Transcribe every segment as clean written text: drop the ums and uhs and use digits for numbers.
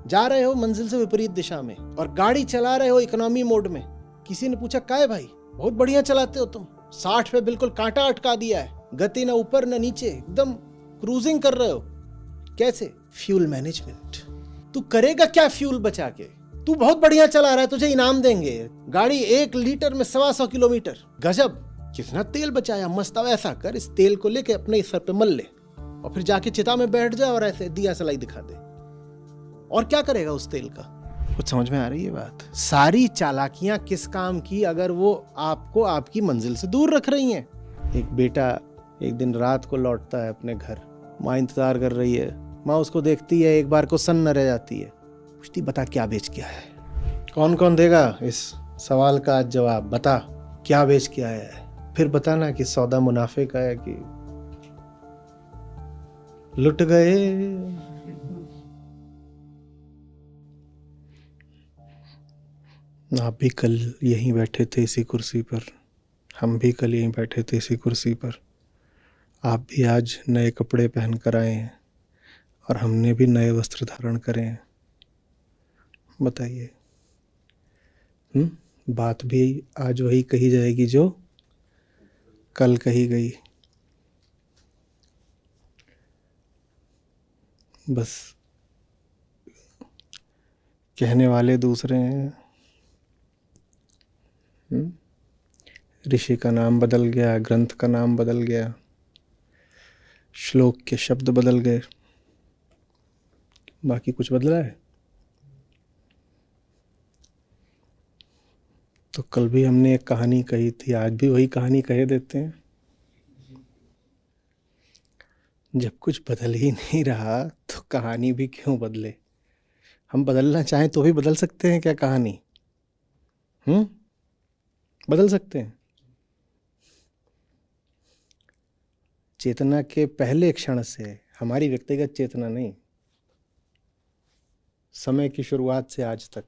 जा रहे हो मंजिल से विपरीत दिशा में और गाड़ी चला रहे हो इकोनॉमी मोड में। किसी ने पूछा काय भाई बहुत बढ़िया चलाते हो तुम, 60 पे बिल्कुल कांटा अटका दिया है, गति ना ऊपर ना नीचे, एकदम क्रूजिंग कर रहे हो। कैसे? Fuel management. तू करेगा क्या फ्यूल बचा के? तू बहुत बढ़िया चला रहा है, तुझे इनाम देंगे, गाड़ी 1 लीटर में 125 किलोमीटर, गजब, कितना तेल बचाया, मस्त। अब ऐसा कर, इस तेल को लेके अपने सर पे मल ले और फिर जाके चिता में बैठ जा और ऐसे दिया सलाई दिखा दे। और क्या करेगा उस तेल का? कुछ समझ में आ रही है बात? सारी चालाकियां किस काम की अगर वो आपको आपकी मंजिल से दूर रख रही हैं। एक बेटा एक दिन रात को लौटता है अपने घर, माँ इंतजार कर रही है, माँ उसको देखती है, एक बार को सन्न रह जाती है, पूछती बता क्या बेच के आया है? कौन कौन देगा इस सवाल का आज जवाब? बता क्या बेच के आया है, फिर बताना कि सौदा मुनाफे का है कि लुट गए। आप भी कल यहीं बैठे थे इसी कुर्सी पर, हम भी कल यहीं बैठे थे इसी कुर्सी पर। आप भी आज नए कपड़े पहन कर आए हैं और हमने भी नए वस्त्र धारण करे हैं। बताइए, बात भी आज वही कही जाएगी जो कल कही गई। बस कहने वाले दूसरे हैं। ऋषि का नाम बदल गया, ग्रंथ का नाम बदल गया, श्लोक के शब्द बदल गए, बाकी कुछ बदला है? तो कल भी हमने एक कहानी कही थी, आज भी वही कहानी कहे देते हैं। जब कुछ बदल ही नहीं रहा तो कहानी भी क्यों बदले? हम बदलना चाहें तो भी बदल सकते हैं क्या कहानी? बदल सकते हैं। चेतना के पहले क्षण से, हमारी व्यक्तिगत चेतना नहीं, समय की शुरुआत से आज तक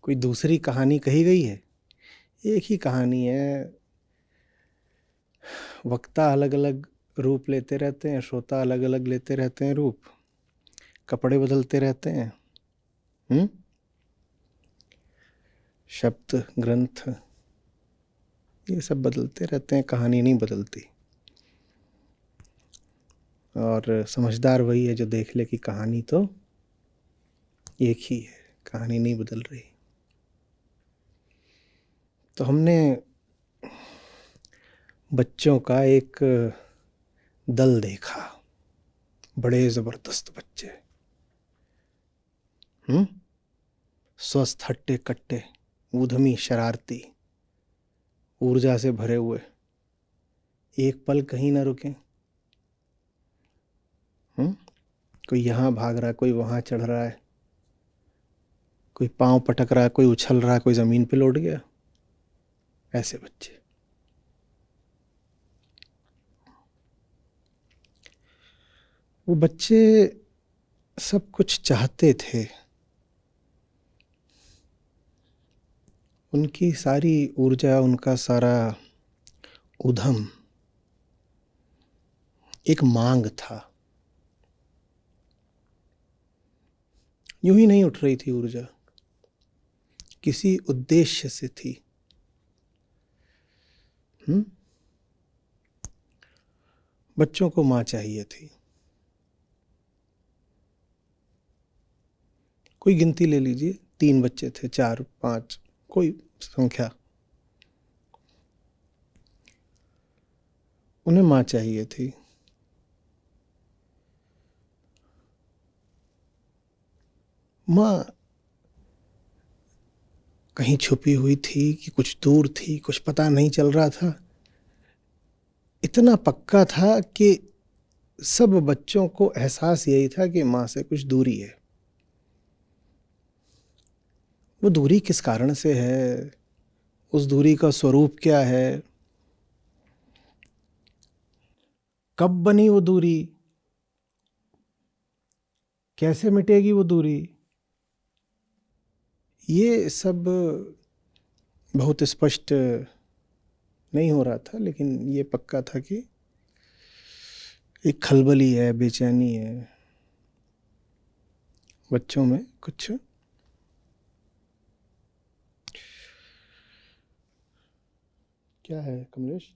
कोई दूसरी कहानी कही गई है? एक ही कहानी है। वक्ता अलग अलग रूप लेते रहते हैं, श्रोता अलग अलग लेते रहते हैं रूप, कपड़े बदलते रहते हैं, शब्द ग्रंथ ये सब बदलते रहते हैं, कहानी नहीं बदलती। और समझदार वही है जो देख ले कि कहानी तो एक ही है, कहानी नहीं बदल रही। तो हमने बच्चों का एक दल देखा, बड़े जबरदस्त बच्चे, स्वस्थ, हट्टे कट्टे, उद्यमी, शरारती, ऊर्जा से भरे हुए, एक पल कहीं ना रुके। कोई यहाँ भाग रहा है, कोई वहाँ चढ़ रहा है, कोई पांव पटक रहा है, कोई उछल रहा है, कोई जमीन पे लौट गया। ऐसे बच्चे। वो बच्चे सब कुछ चाहते थे, उनकी सारी ऊर्जा, उनका सारा उद्यम एक मांग था। यूं ही नहीं उठ रही थी ऊर्जा, किसी उद्देश्य से थी। बच्चों को मां चाहिए थी। कोई गिनती ले लीजिए, 3 बच्चे थे, 4, 5, कोई संख्या, उन्हें मां चाहिए थी। मां कहीं छुपी हुई थी कि कुछ दूर थी, कुछ पता नहीं चल रहा था। इतना पक्का था कि सब बच्चों को एहसास यही था कि मां से कुछ दूरी है। वो दूरी किस कारण से है, उस दूरी का स्वरूप क्या है, कब बनी वो दूरी, कैसे मिटेगी वो दूरी, ये सब बहुत स्पष्ट नहीं हो रहा था। लेकिन ये पक्का था कि एक खलबली है, बेचैनी है, बच्चों में कुछ क्या है कमलेश?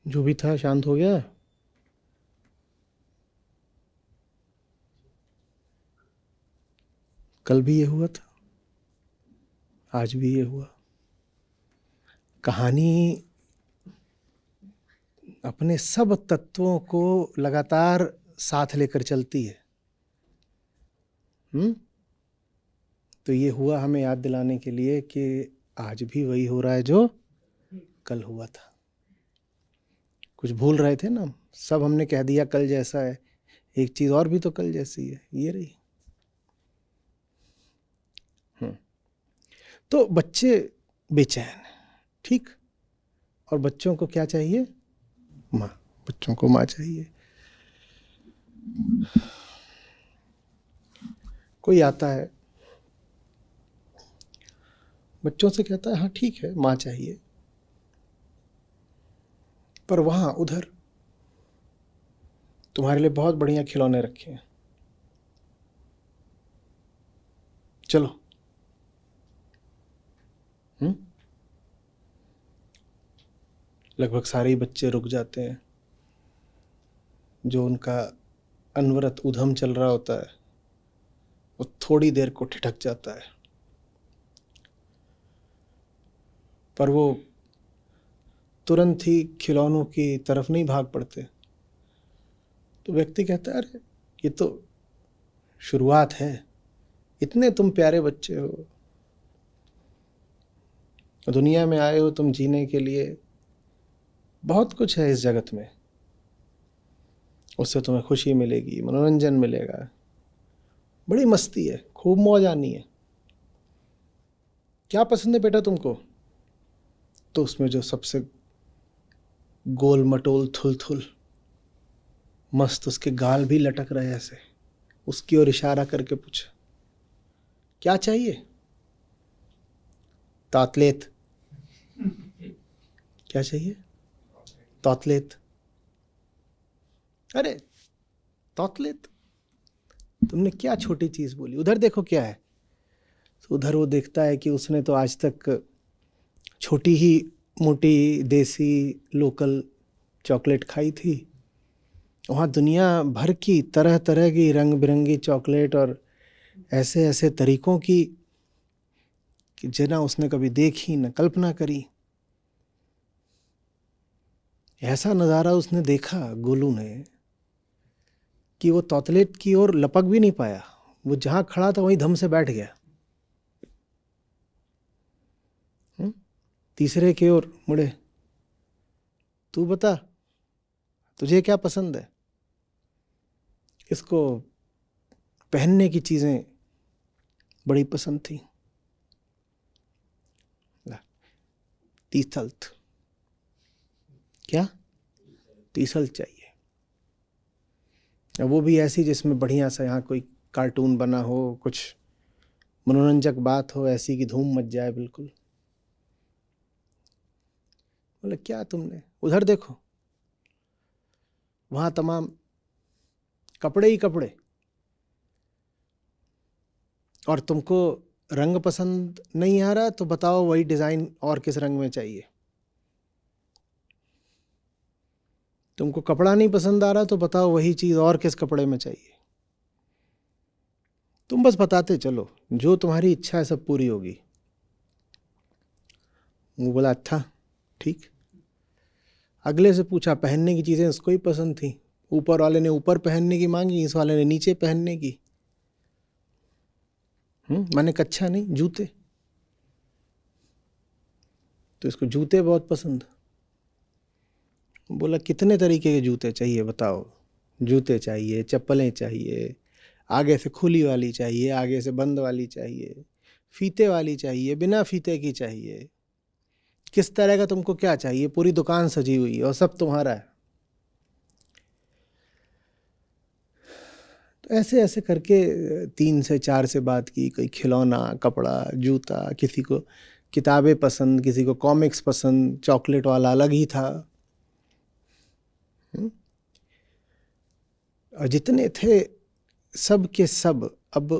जो भी था शांत हो गया? कल भी ये हुआ था, आज भी ये हुआ। कहानी अपने सब तत्वों को लगातार साथ लेकर चलती है। तो ये हुआ हमें याद दिलाने के लिए कि आज भी वही हो रहा है जो कल हुआ था। कुछ भूल रहे थे ना हम, सब हमने कह दिया कल जैसा है। एक चीज और भी तो कल जैसी है, ये रही। तो बच्चे बेचैन, ठीक। और बच्चों को क्या चाहिए? माँ। बच्चों को माँ चाहिए। कोई आता है, बच्चों से कहता है हाँ ठीक है माँ चाहिए, पर वहां उधर तुम्हारे लिए बहुत बढ़िया खिलौने रखे हैं, चलो। लगभग सारे ही बच्चे रुक जाते हैं। जो उनका अनवरत उधम चल रहा होता है वो थोड़ी देर को ठिठक जाता है, पर वो तुरंत ही खिलौनों की तरफ नहीं भाग पड़ते। तो व्यक्ति कहता है अरे ये तो शुरुआत है, इतने तुम प्यारे बच्चे हो, दुनिया में आए हो तुम जीने के लिए, बहुत कुछ है इस जगत में, उससे तुम्हें खुशी मिलेगी, मनोरंजन मिलेगा, बड़ी मस्ती है, खूब मौज आनी है। क्या पसंद है बेटा तुमको? तो उसमें जो सबसे गोल मटोल थुल थुल मस्त, उसके गाल भी लटक रहे ऐसे, उसकी ओर इशारा करके पूछा क्या चाहिए? तातलेत। क्या चाहिए? तौतलेत। अरे तौतलेत, तुमने क्या छोटी चीज बोली, उधर देखो क्या है। तो उधर वो देखता है कि उसने तो आज तक छोटी ही मोटी देसी लोकल चॉकलेट खाई थी, वहाँ दुनिया भर की तरह तरह की रंग बिरंगी चॉकलेट और ऐसे ऐसे तरीकों की कि जिन्हें उसने कभी देखी न कल्पना करी। ऐसा नज़ारा उसने देखा गोलू ने कि वो तौतलेट की ओर लपक भी नहीं पाया, वो जहाँ खड़ा था वहीं धम से बैठ गया। तीसरे की ओर मुड़े, तू बता तुझे क्या पसंद है? इसको पहनने की चीज़ें बड़ी पसंद थी। तीसल्थ। क्या? तीसल चाहिए। वो भी ऐसी जिसमें बढ़िया सा यहाँ कोई कार्टून बना हो, कुछ मनोरंजक बात हो, ऐसी कि धूम मच जाए बिल्कुल। बोले क्या तुमने, उधर देखो, वहाँ तमाम कपड़े ही कपड़े, और तुमको रंग पसंद नहीं आ रहा तो बताओ वही डिज़ाइन और किस रंग में चाहिए। तुमको कपड़ा नहीं पसंद आ रहा तो बताओ वही चीज़ और किस कपड़े में चाहिए। तुम बस बताते चलो, जो तुम्हारी इच्छा है सब पूरी होगी। वो बोला अच्छा ठीक। अगले से पूछा, पहनने की चीज़ें उसको ही पसंद थी, ऊपर वाले ने ऊपर पहनने की मांगी, इस वाले ने नीचे पहनने की। मैंने कच्छा नहीं, जूते, तो इसको जूते बहुत पसंद। बोला कितने तरीके के जूते चाहिए बताओ? जूते चाहिए, चप्पलें चाहिए, आगे से खुली वाली चाहिए, आगे से बंद वाली चाहिए, फीते वाली चाहिए, बिना फीते की चाहिए, किस तरह का तुमको क्या चाहिए? पूरी दुकान सजी हुई है और सब तुम्हारा है। तो ऐसे ऐसे करके 3 से 4 से बात की, कोई खिलौना, कपड़ा, जूता, किसी को किताबें पसंद, किसी को कॉमिक्स पसंद, चॉकलेट वाला अलग ही था। और जितने थे सब के सब अब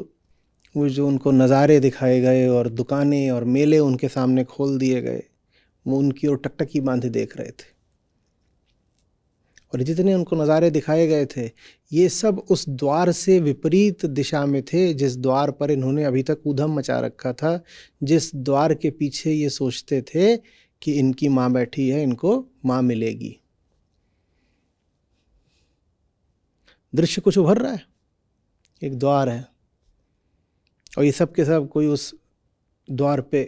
वो जो उनको नज़ारे दिखाए गए और दुकानें और मेले उनके सामने खोल दिए गए, वो उनकी ओर टकटकी बांधे देख रहे थे। और जितने उनको नज़ारे दिखाए गए थे, ये सब उस द्वार से विपरीत दिशा में थे जिस द्वार पर इन्होंने अभी तक ऊधम मचा रखा था, जिस द्वार के पीछे ये सोचते थे कि इनकी माँ बैठी है, इनको माँ मिलेगी। दृश्य कुछ उभर रहा है, एक द्वार है और ये सब के सब कोई उस द्वार पे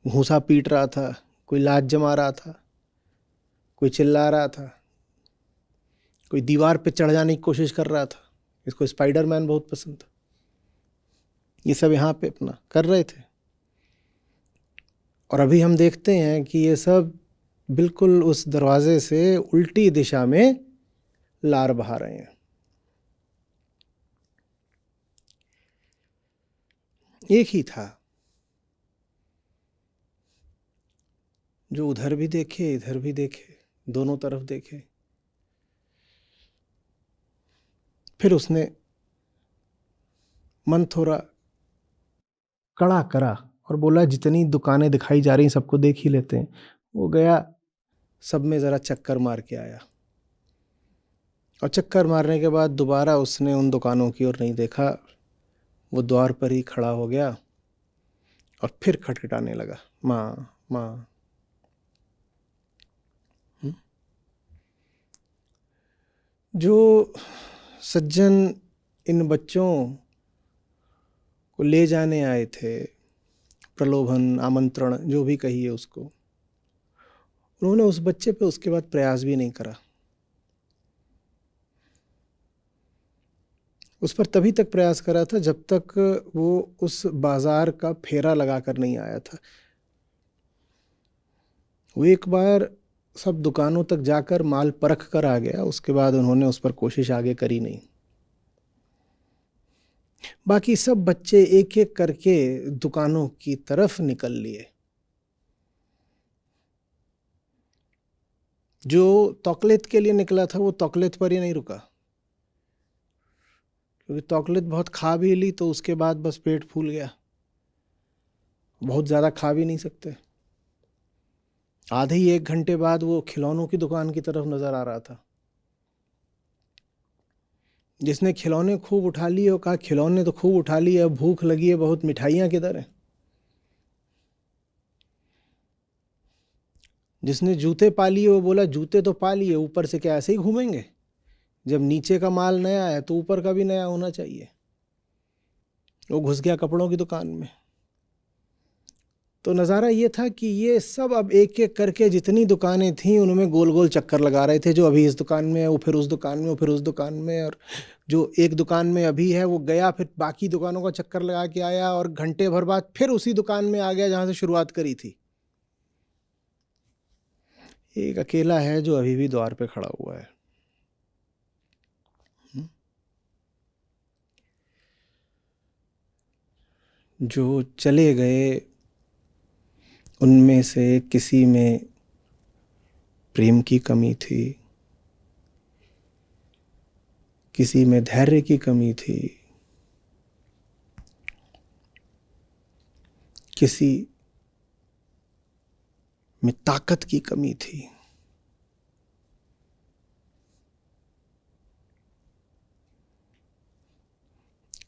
घूंसा पीट रहा था, कोई लात जमा रहा था, कोई चिल्ला रहा था, कोई दीवार पे चढ़ जाने की कोशिश कर रहा था। इसको स्पाइडरमैन बहुत पसंद था। ये सब यहाँ पे अपना कर रहे थे और अभी हम देखते हैं कि ये सब बिल्कुल उस दरवाजे से उल्टी दिशा में लार बहा रहे हैं। एक ही था जो उधर भी देखे इधर भी देखे, दोनों तरफ देखे। फिर उसने मन थोड़ा कड़ा करा और बोला जितनी दुकानें दिखाई जा रही सबको देख ही लेते हैं। वो गया, सब में ज़रा चक्कर मार के आया और चक्कर मारने के बाद दोबारा उसने उन दुकानों की ओर नहीं देखा। वो द्वार पर ही खड़ा हो गया और फिर खटखटाने लगा, माँ माँ। जो सज्जन इन बच्चों को ले जाने आए थे, प्रलोभन, आमंत्रण, जो भी कहिए उसको, उन्होंने उस बच्चे पे उसके बाद प्रयास भी नहीं करा। उस पर तभी तक प्रयास करा था जब तक वो उस बाजार का फेरा लगा कर नहीं आया था। वो एक बार सब दुकानों तक जाकर माल परख कर आ गया, उसके बाद उन्होंने उस पर कोशिश आगे करी नहीं। बाकी सब बच्चे एक एक करके दुकानों की तरफ निकल लिए। जो तौकलेत के लिए निकला था वो तौकलेत पर ही नहीं रुका, क्योंकि तौकलेत बहुत खा भी ली तो उसके बाद बस पेट फूल गया। बहुत ज़्यादा खा भी नहीं सकते। आधे ही एक घंटे बाद वो खिलौनों की दुकान की तरफ नजर आ रहा था। जिसने खिलौने खूब उठा लिए और कहा खिलौने तो खूब उठा लिए, अब भूख लगी है बहुत, मिठाइयाँ किधर हैं। जिसने जूते पा लिए वो बोला जूते तो पा लिए, ऊपर से क्या ऐसे ही घूमेंगे? जब नीचे का माल नया है तो ऊपर का भी नया होना चाहिए। वो घुस गया कपड़ों की दुकान में। तो नज़ारा ये था कि ये सब अब एक एक करके जितनी दुकानें थीं उनमें गोल गोल चक्कर लगा रहे थे। जो अभी इस दुकान में है वो फिर उस दुकान में, वो फिर उस दुकान में, और जो एक दुकान में अभी है वो गया फिर बाकी दुकानों का चक्कर लगा के आया और घंटे भर बाद फिर उसी दुकान में आ गया जहाँ से शुरुआत करी थी। एक अकेला है जो अभी भी द्वार पे खड़ा हुआ है। जो चले गए उनमें से किसी में प्रेम की कमी थी, किसी में धैर्य की कमी थी, किसी में ताकत की कमी थी।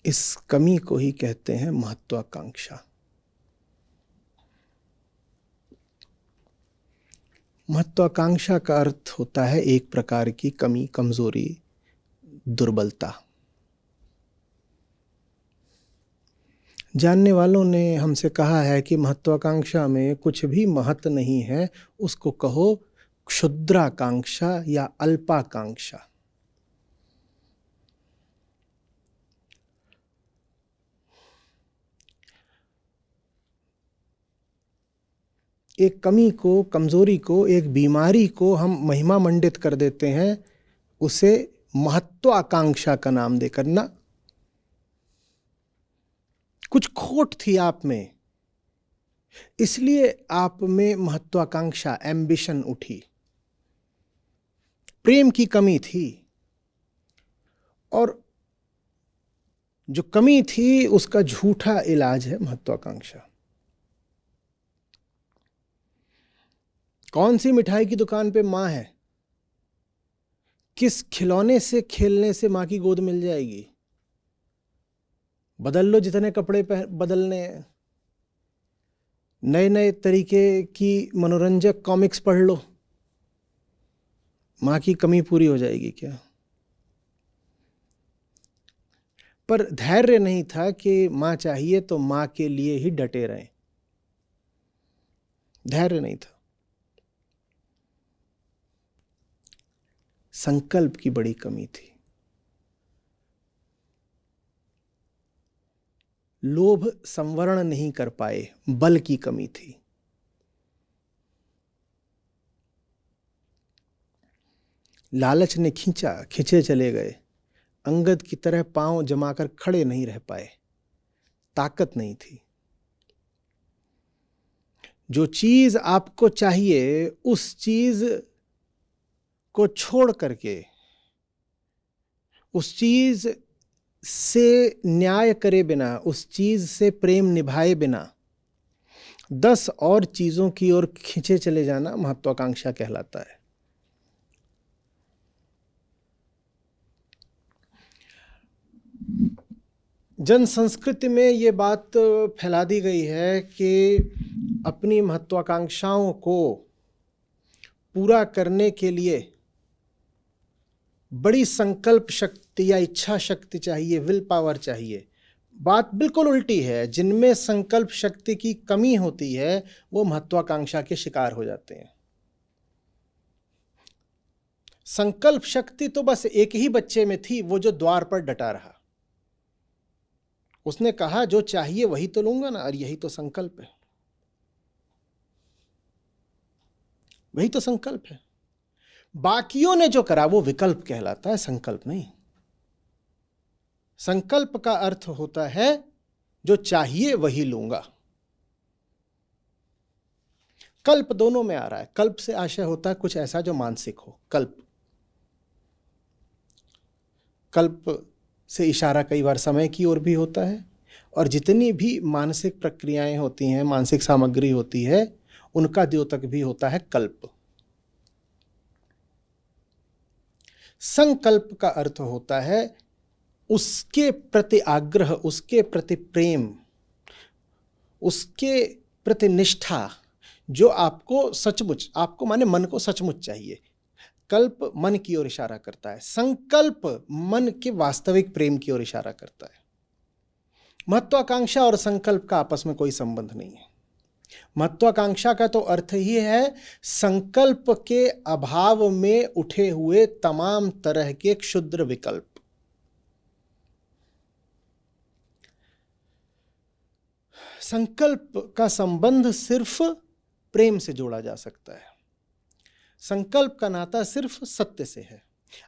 इस कमी को ही कहते हैं महत्वाकांक्षा। महत्वाकांक्षा का अर्थ होता है एक प्रकार की कमी, कमजोरी, दुर्बलता। जानने वालों ने हमसे कहा है कि महत्वाकांक्षा में कुछ भी महत्व नहीं है, उसको कहो क्षुद्राकांक्षा या अल्पाकांक्षा। एक कमी को, कमजोरी को, एक बीमारी को हम महिमा मंडित कर देते हैं, उसे महत्वाकांक्षा का नाम देकर। ना, कुछ खोट थी आप में, इसलिए आप में महत्वाकांक्षा, एम्बिशन उठी। प्रेम की कमी थी, और जो कमी थी उसका झूठा इलाज है महत्वाकांक्षा। कौन सी मिठाई की दुकान पे माँ है? किस खिलौने से खेलने से माँ की गोद मिल जाएगी? बदल लो जितने कपड़े बदलने, नए नए तरीके की मनोरंजक कॉमिक्स पढ़ लो, माँ की कमी पूरी हो जाएगी क्या? पर धैर्य नहीं था कि माँ चाहिए तो माँ के लिए ही डटे रहें। धैर्य नहीं था, संकल्प की बड़ी कमी थी। लोभ संवरण नहीं कर पाए, बल की कमी थी। लालच ने खींचा, खींचे चले गए। अंगद की तरह पांव जमाकर खड़े नहीं रह पाए, ताकत नहीं थी। जो चीज आपको चाहिए उस चीज को छोड़ करके, उस चीज से न्याय करे बिना, उस चीज से प्रेम निभाए बिना 10 और चीजों की ओर खींचे चले जाना महत्वाकांक्षा कहलाता है। जन संस्कृति में ये बात फैला दी गई है कि अपनी महत्वाकांक्षाओं को पूरा करने के लिए बड़ी संकल्प शक्ति या इच्छा शक्ति चाहिए, विल पावर चाहिए। बात बिल्कुल उल्टी है। जिनमें संकल्प शक्ति की कमी होती है वो महत्वाकांक्षा के शिकार हो जाते हैं। संकल्प शक्ति तो बस एक ही बच्चे में थी, वो जो द्वार पर डटा रहा। उसने कहा जो चाहिए वही तो लूंगा ना, और यही तो संकल्प है, वही तो संकल्प है। बाकियों ने जो करा वो विकल्प कहलाता है, संकल्प नहीं। संकल्प का अर्थ होता है जो चाहिए वही लूंगा। कल्प दोनों में आ रहा है। कल्प से आशय होता है कुछ ऐसा जो मानसिक हो, कल्प। कल्प से इशारा कई बार समय की ओर भी होता है, और जितनी भी मानसिक प्रक्रियाएं होती हैं, मानसिक सामग्री होती है, उनका द्योतक भी होता है कल्प। संकल्प का अर्थ होता है उसके प्रति आग्रह, उसके प्रति प्रेम, उसके प्रति निष्ठा, जो आपको सचमुच, आपको माने मन को सचमुच चाहिए। कल्प मन की ओर इशारा करता है, संकल्प मन के वास्तविक प्रेम की ओर इशारा करता है। महत्वाकांक्षा और संकल्प का आपस में कोई संबंध नहीं है। महत्वाकांक्षा का तो अर्थ ही है संकल्प के अभाव में उठे हुए तमाम तरह के क्षुद्र विकल्प। संकल्प का संबंध सिर्फ प्रेम से जोड़ा जा सकता है। संकल्प का नाता सिर्फ सत्य से है।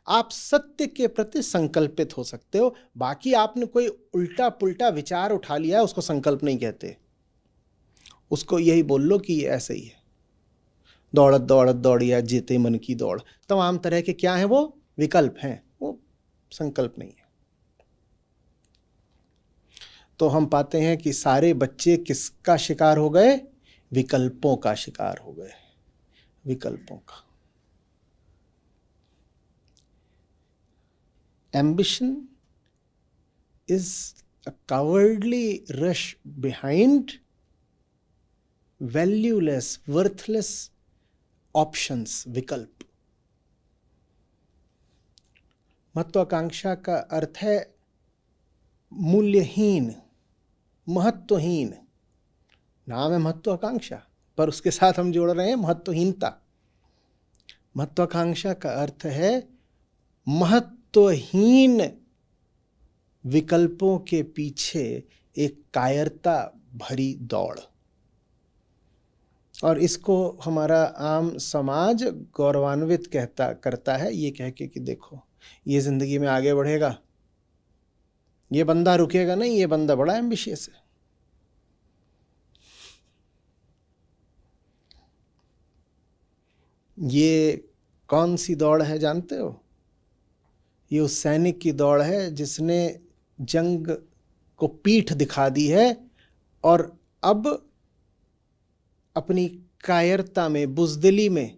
आप सत्य के प्रति संकल्पित हो सकते हो, बाकी आपने कोई उल्टा पुल्टा विचार उठा लिया है उसको संकल्प नहीं कहते। उसको यही बोल लो कि ये ऐसे ही है, दौड़त दौड़त दौड़िया जीते मन की दौड़। तमाम तरह के क्या हैं वो विकल्प हैं, वो संकल्प नहीं है। तो हम पाते हैं कि सारे बच्चे किसका शिकार हो गए? विकल्पों का शिकार हो गए, विकल्पों का। Ambition is a cowardly rush behind valueless, worthless options, विकल्प। महत्वाकांक्षा का अर्थ है मूल्यहीन, महत्वहीन। नाम है महत्वाकांक्षा, पर उसके साथ हम जोड़ रहे हैं महत्वहीनता। महत्वाकांक्षा का अर्थ है महत्वहीन विकल्पों के पीछे एक कायरता भरी दौड़। और इसको हमारा आम समाज गौरवान्वित करता है ये कह के कि देखो ये जिंदगी में आगे बढ़ेगा, ये बंदा रुकेगा नहीं, ये बंदा बड़ा एम्बिशियस है। ये कौन सी दौड़ है जानते हो? ये उस सैनिक की दौड़ है जिसने जंग को पीठ दिखा दी है और अब अपनी कायरता में, बुजदिली में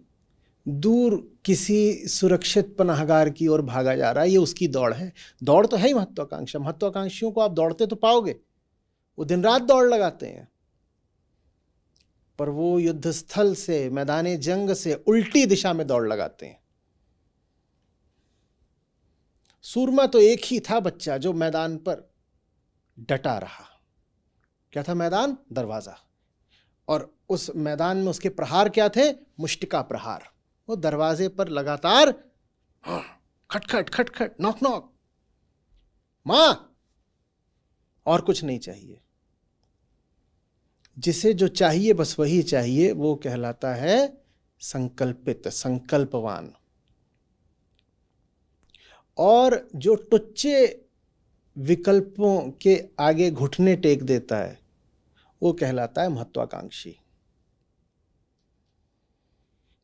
दूर किसी सुरक्षित पनाहगार की ओर भागा जा रहा है। ये उसकी दौड़ है। दौड़ तो है ही महत्वाकांक्षा। महत्वाकांक्षियों को आप दौड़ते तो पाओगे, वो दिन रात दौड़ लगाते हैं, पर वो युद्ध स्थल से, मैदाने जंग से उल्टी दिशा में दौड़ लगाते हैं। सूरमा तो एक ही था बच्चा जो मैदान पर डटा रहा। क्या था मैदान? दरवाजा। और उस मैदान में उसके प्रहार क्या थे? मुष्टिका प्रहार। वो दरवाजे पर लगातार खटखट खटखट, नॉक नॉक, मां, और कुछ नहीं चाहिए। जिसे जो चाहिए बस वही चाहिए, वो कहलाता है संकल्पित, संकल्पवान। और जो टुच्चे विकल्पों के आगे घुटने टेक देता है, वो कहलाता है महत्वाकांक्षी।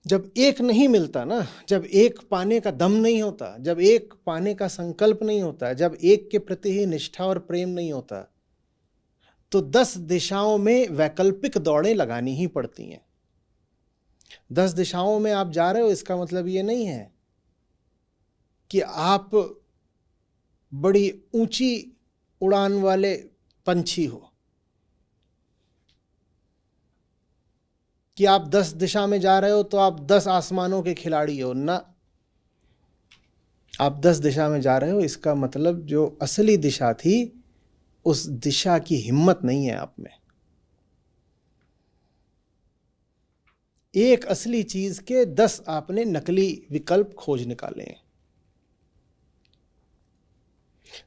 जब एक नहीं मिलता ना, जब एक पाने का दम नहीं होता, जब एक पाने का संकल्प नहीं होता, जब एक के प्रति ही निष्ठा और प्रेम नहीं होता, तो 10 दिशाओं में वैकल्पिक दौड़ें लगानी ही पड़ती हैं। 10 दिशाओं में आप जा रहे हो, इसका मतलब ये नहीं है कि आप बड़ी ऊंची उड़ान वाले पंछी हो, कि आप 10 दिशा में जा रहे हो तो आप 10 आसमानों के खिलाड़ी हो ना। आप 10 दिशा में जा रहे हो, इसका मतलब जो असली दिशा थी, उस दिशा की हिम्मत नहीं है आप में। एक असली चीज के 10 आपने नकली विकल्प खोज निकाले हैं।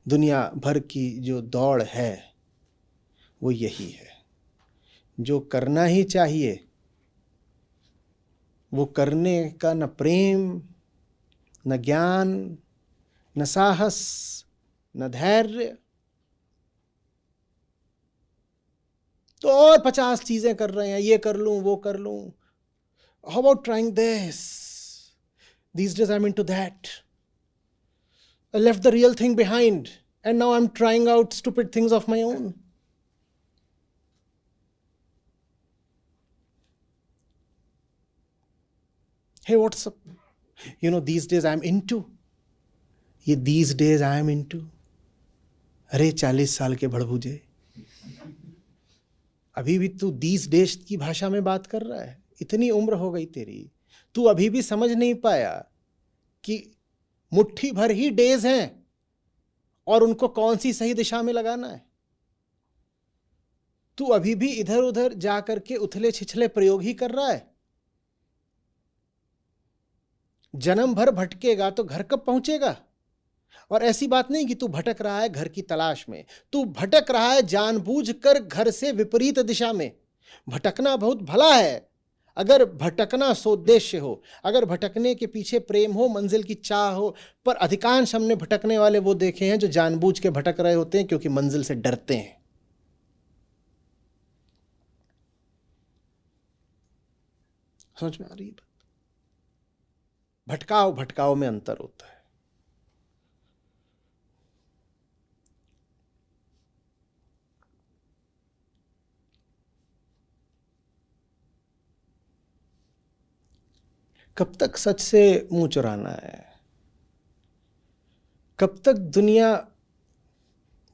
दुनिया भर की जो दौड़ है वो यही है। जो करना ही चाहिए वो करने का न प्रेम, न ज्ञान, न साहस, न धैर्य, तो और 50 चीजें कर रहे हैं। ये कर लूं, वो कर लूं। How about trying this? These days I'm into that. I left the real thing behind and now I'm trying out stupid things of my own. Hey, what's up? You know, these days I'm into. ये these days I am into. अरे 40 साल के भड़भूजे, अभी भी तू these days की भाषा में बात कर रहा है। इतनी उम्र हो गई तेरी, तू अभी भी समझ नहीं पाया कि मुट्ठी भर ही डेज हैं और उनको कौन सी सही दिशा में लगाना है। तू अभी भी इधर उधर जाकर के उथले छिछले प्रयोग ही कर रहा है। जन्म भर भटकेगा तो घर कब पहुंचेगा? और ऐसी बात नहीं कि तू भटक रहा है घर की तलाश में, तू भटक रहा है जानबूझकर घर से विपरीत दिशा में। भटकना बहुत भला है, अगर भटकना सोद्देश्य हो, अगर भटकने के पीछे प्रेम हो, मंजिल की चाह हो। पर अधिकांश हमने भटकने वाले वो देखे हैं जो जानबूझ के भटक रहे होते हैं क्योंकि मंजिल से डरते हैं। समझ में आ रही है बात? भटकाव भटकाव में अंतर होता है। कब तक सच से मुंह चुराना है? कब तक दुनिया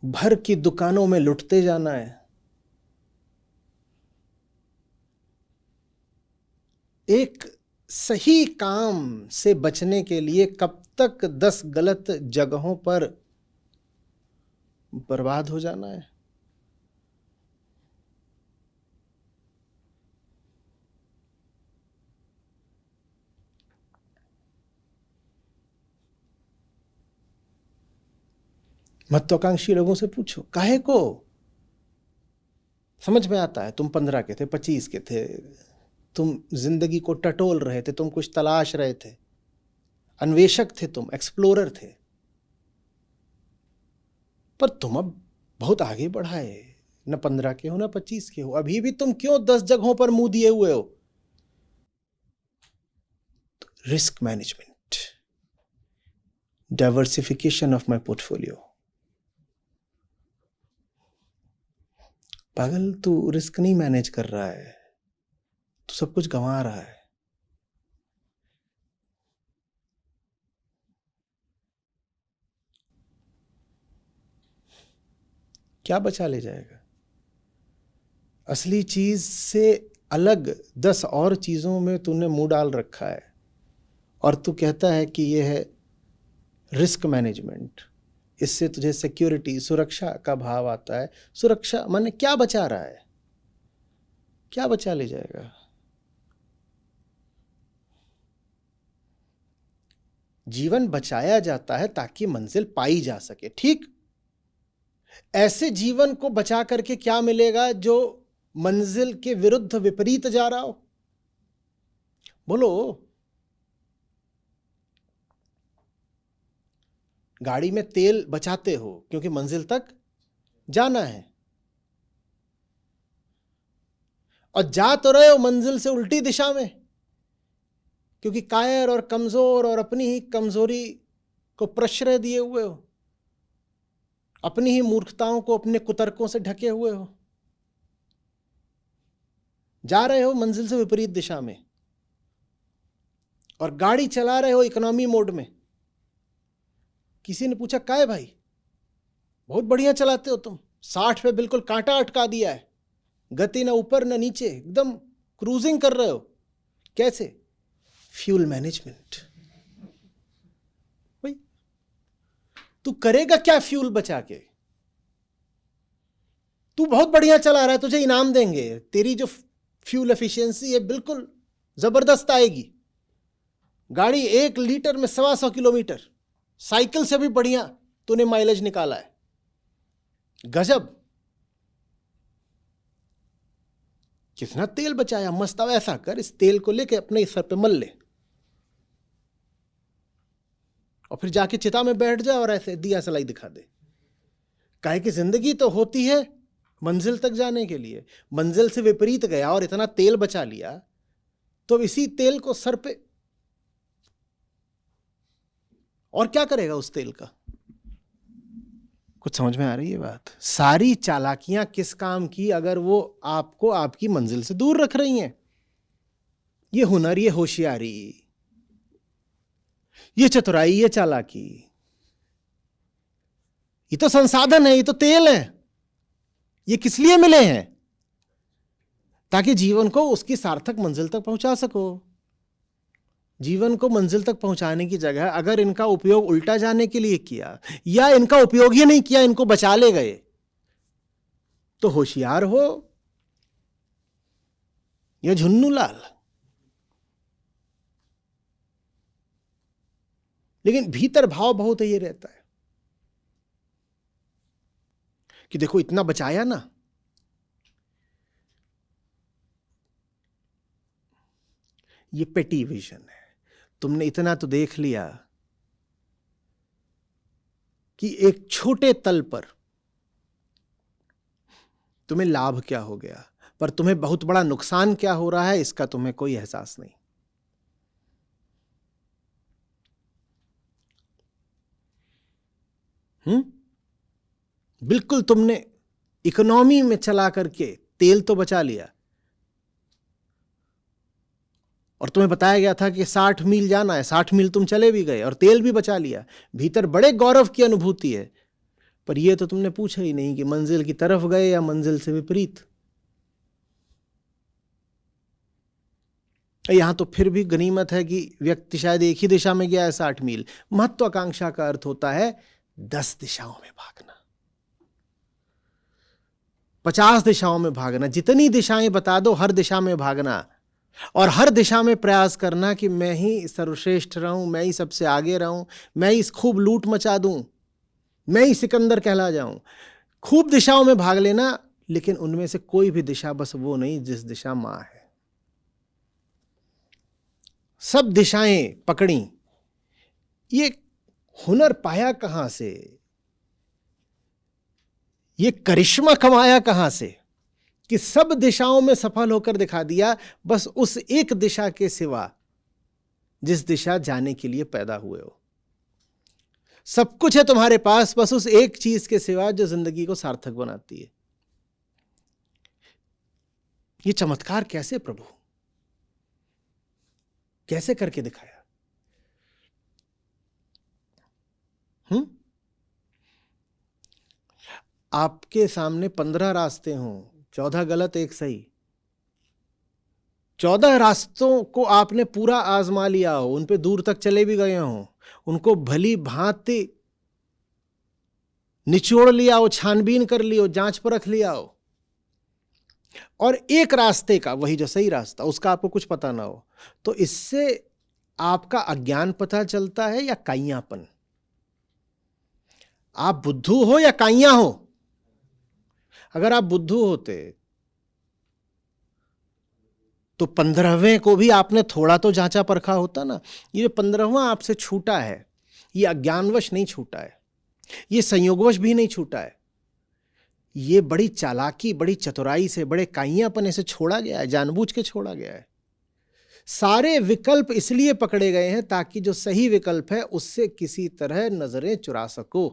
भर की दुकानों में लुटते जाना है? एक सही काम से बचने के लिए कब तक 10 गलत जगहों पर बर्बाद हो जाना है? महत्वाकांक्षी लोगों से पूछो, काहे को? समझ में आता है, तुम 15 के थे, 25 के थे, तुम जिंदगी को टटोल रहे थे, तुम कुछ तलाश रहे थे, अन्वेषक थे, तुम एक्सप्लोरर थे। पर तुम अब बहुत आगे बढ़ाए, न 15 के हो न 25 के हो, अभी भी तुम क्यों 10 जगहों पर मुंह दिए हुए हो? Risk management, diversification of my portfolio. पागल, तू रिस्क नहीं मैनेज कर रहा है, तू सब कुछ गंवा रहा है। क्या बचा ले जाएगा? असली चीज से अलग 10 और चीजों में तूने मुंह डाल रखा है और तू कहता है कि यह है रिस्क मैनेजमेंट, इससे तुझे सिक्योरिटी, सुरक्षा का भाव आता है। सुरक्षा माने क्या बचा रहा है? क्या बचा ले जाएगा? जीवन बचाया जाता है ताकि मंजिल पाई जा सके, ठीक? ऐसे जीवन को बचा करके क्या मिलेगा जो मंजिल के विरुद्ध विपरीत जा रहा हो? बोलो। गाड़ी में तेल बचाते हो क्योंकि मंजिल तक जाना है, और जा तो रहे हो मंजिल से उल्टी दिशा में, क्योंकि कायर और कमजोर और अपनी ही कमजोरी को प्रश्रय दिए हुए हो, अपनी ही मूर्खताओं को अपने कुतर्कों से ढके हुए हो। जा रहे हो मंजिल से विपरीत दिशा में और गाड़ी चला रहे हो इकोनॉमी मोड में। किसी ने पूछा, काय भाई, बहुत बढ़िया चलाते हो तुम, 60 पे बिल्कुल कांटा अटका दिया है, गति ना ऊपर ना नीचे, एकदम क्रूजिंग कर रहे हो। कैसे? Fuel management. भाई तू करेगा क्या फ्यूल बचा के? तू बहुत बढ़िया चला रहा है, तुझे इनाम देंगे, तेरी जो फ्यूल एफिशिएंसी है बिल्कुल जबरदस्त आएगी। गाड़ी 1 लीटर में 125 किलोमीटर, साइकिल से भी बढ़िया तूने माइलेज निकाला है। गजब, कितना तेल बचाया, मस्त। अब ऐसा कर, इस तेल को लेके अपने सर पे मल ले और फिर जाके चिता में बैठ जा और ऐसे दिया सलाई दिखा दे। काहे कि जिंदगी तो होती है मंजिल तक जाने के लिए। मंजिल से विपरीत गया और इतना तेल बचा लिया, तो अब इसी तेल को सर पे, और क्या करेगा उस तेल का? कुछ समझ में आ रही है बात? सारी चालाकियां किस काम की अगर वो आपको आपकी मंजिल से दूर रख रही हैं? ये हुनर, ये होशियारी, ये चतुराई, ये चालाकी, ये तो संसाधन है, ये तो तेल है। ये किस लिए मिले हैं? ताकि जीवन को उसकी सार्थक मंजिल तक पहुंचा सको। जीवन को मंजिल तक पहुंचाने की जगह अगर इनका उपयोग उल्टा जाने के लिए किया या इनका उपयोग ही नहीं किया, इनको बचा ले गए, तो होशियार हो या झुन्नू लाल। लेकिन भीतर भाव बहुत ये रहता है कि देखो इतना बचाया ना, ये पेटी विजन है। तुमने इतना तो देख लिया कि एक छोटे तल पर तुम्हें लाभ क्या हो गया, पर तुम्हें बहुत बड़ा नुकसान क्या हो रहा है इसका तुम्हें कोई एहसास नहीं। बिल्कुल तुमने इकोनॉमी में चला करके तेल तो बचा लिया, और तुम्हें बताया गया था कि 60 मील जाना है, 60 मील तुम चले भी गए और तेल भी बचा लिया। भीतर बड़े गौरव की अनुभूति है, पर यह तो तुमने पूछा ही नहीं कि मंजिल की तरफ गए या मंजिल से विपरीत। यहां तो फिर भी गनीमत है कि व्यक्ति शायद एक ही दिशा में गया है 60 मील। महत्वाकांक्षा का अर्थ होता है 10 दिशाओं में भागना, 50 दिशाओं में भागना। जितनी दिशाएं बता दो हर दिशा में भागना, और हर दिशा में प्रयास करना कि मैं ही सर्वश्रेष्ठ रहूं, मैं ही सबसे आगे रहूं, मैं ही खूब लूट मचा दूं, मैं ही सिकंदर कहला जाऊं। खूब दिशाओं में भाग लेना, लेकिन उनमें से कोई भी दिशा बस वो नहीं जिस दिशा मां है। सब दिशाएं पकड़ी। ये हुनर पाया कहां से? ये करिश्मा कमाया कहां से कि सब दिशाओं में सफल होकर दिखा दिया, बस उस एक दिशा के सिवा जिस दिशा जाने के लिए पैदा हुए हो। सब कुछ है तुम्हारे पास, बस उस एक चीज के सिवा जो जिंदगी को सार्थक बनाती है। ये चमत्कार कैसे प्रभु, कैसे करके दिखाया? आपके सामने 15 रास्ते हों, 14 गलत एक सही, 14 रास्तों को आपने पूरा आजमा लिया हो, उन पे दूर तक चले भी गए हो, उनको भली भांति निचोड़ लिया हो, छानबीन कर लिया हो, जांच परख लिया हो, और एक रास्ते का, वही जो सही रास्ता, उसका आपको कुछ पता ना हो, तो इससे आपका अज्ञान पता चलता है या काइयापन? आप बुद्धू हो या काइया हो? अगर आप बुद्धू होते तो 15वें को भी आपने थोड़ा तो जांचा परखा होता ना। ये जो 15वां आपसे छूटा है, ये अज्ञानवश नहीं छूटा है, ये संयोगवश भी नहीं छूटा है, ये बड़ी चालाकी, बड़ी चतुराई से, बड़े काइयापने से छोड़ा गया है, जानबूझ के छोड़ा गया है। सारे विकल्प इसलिए पकड़े गए हैं ताकि जो सही विकल्प है उससे किसी तरह नजरें चुरा सको।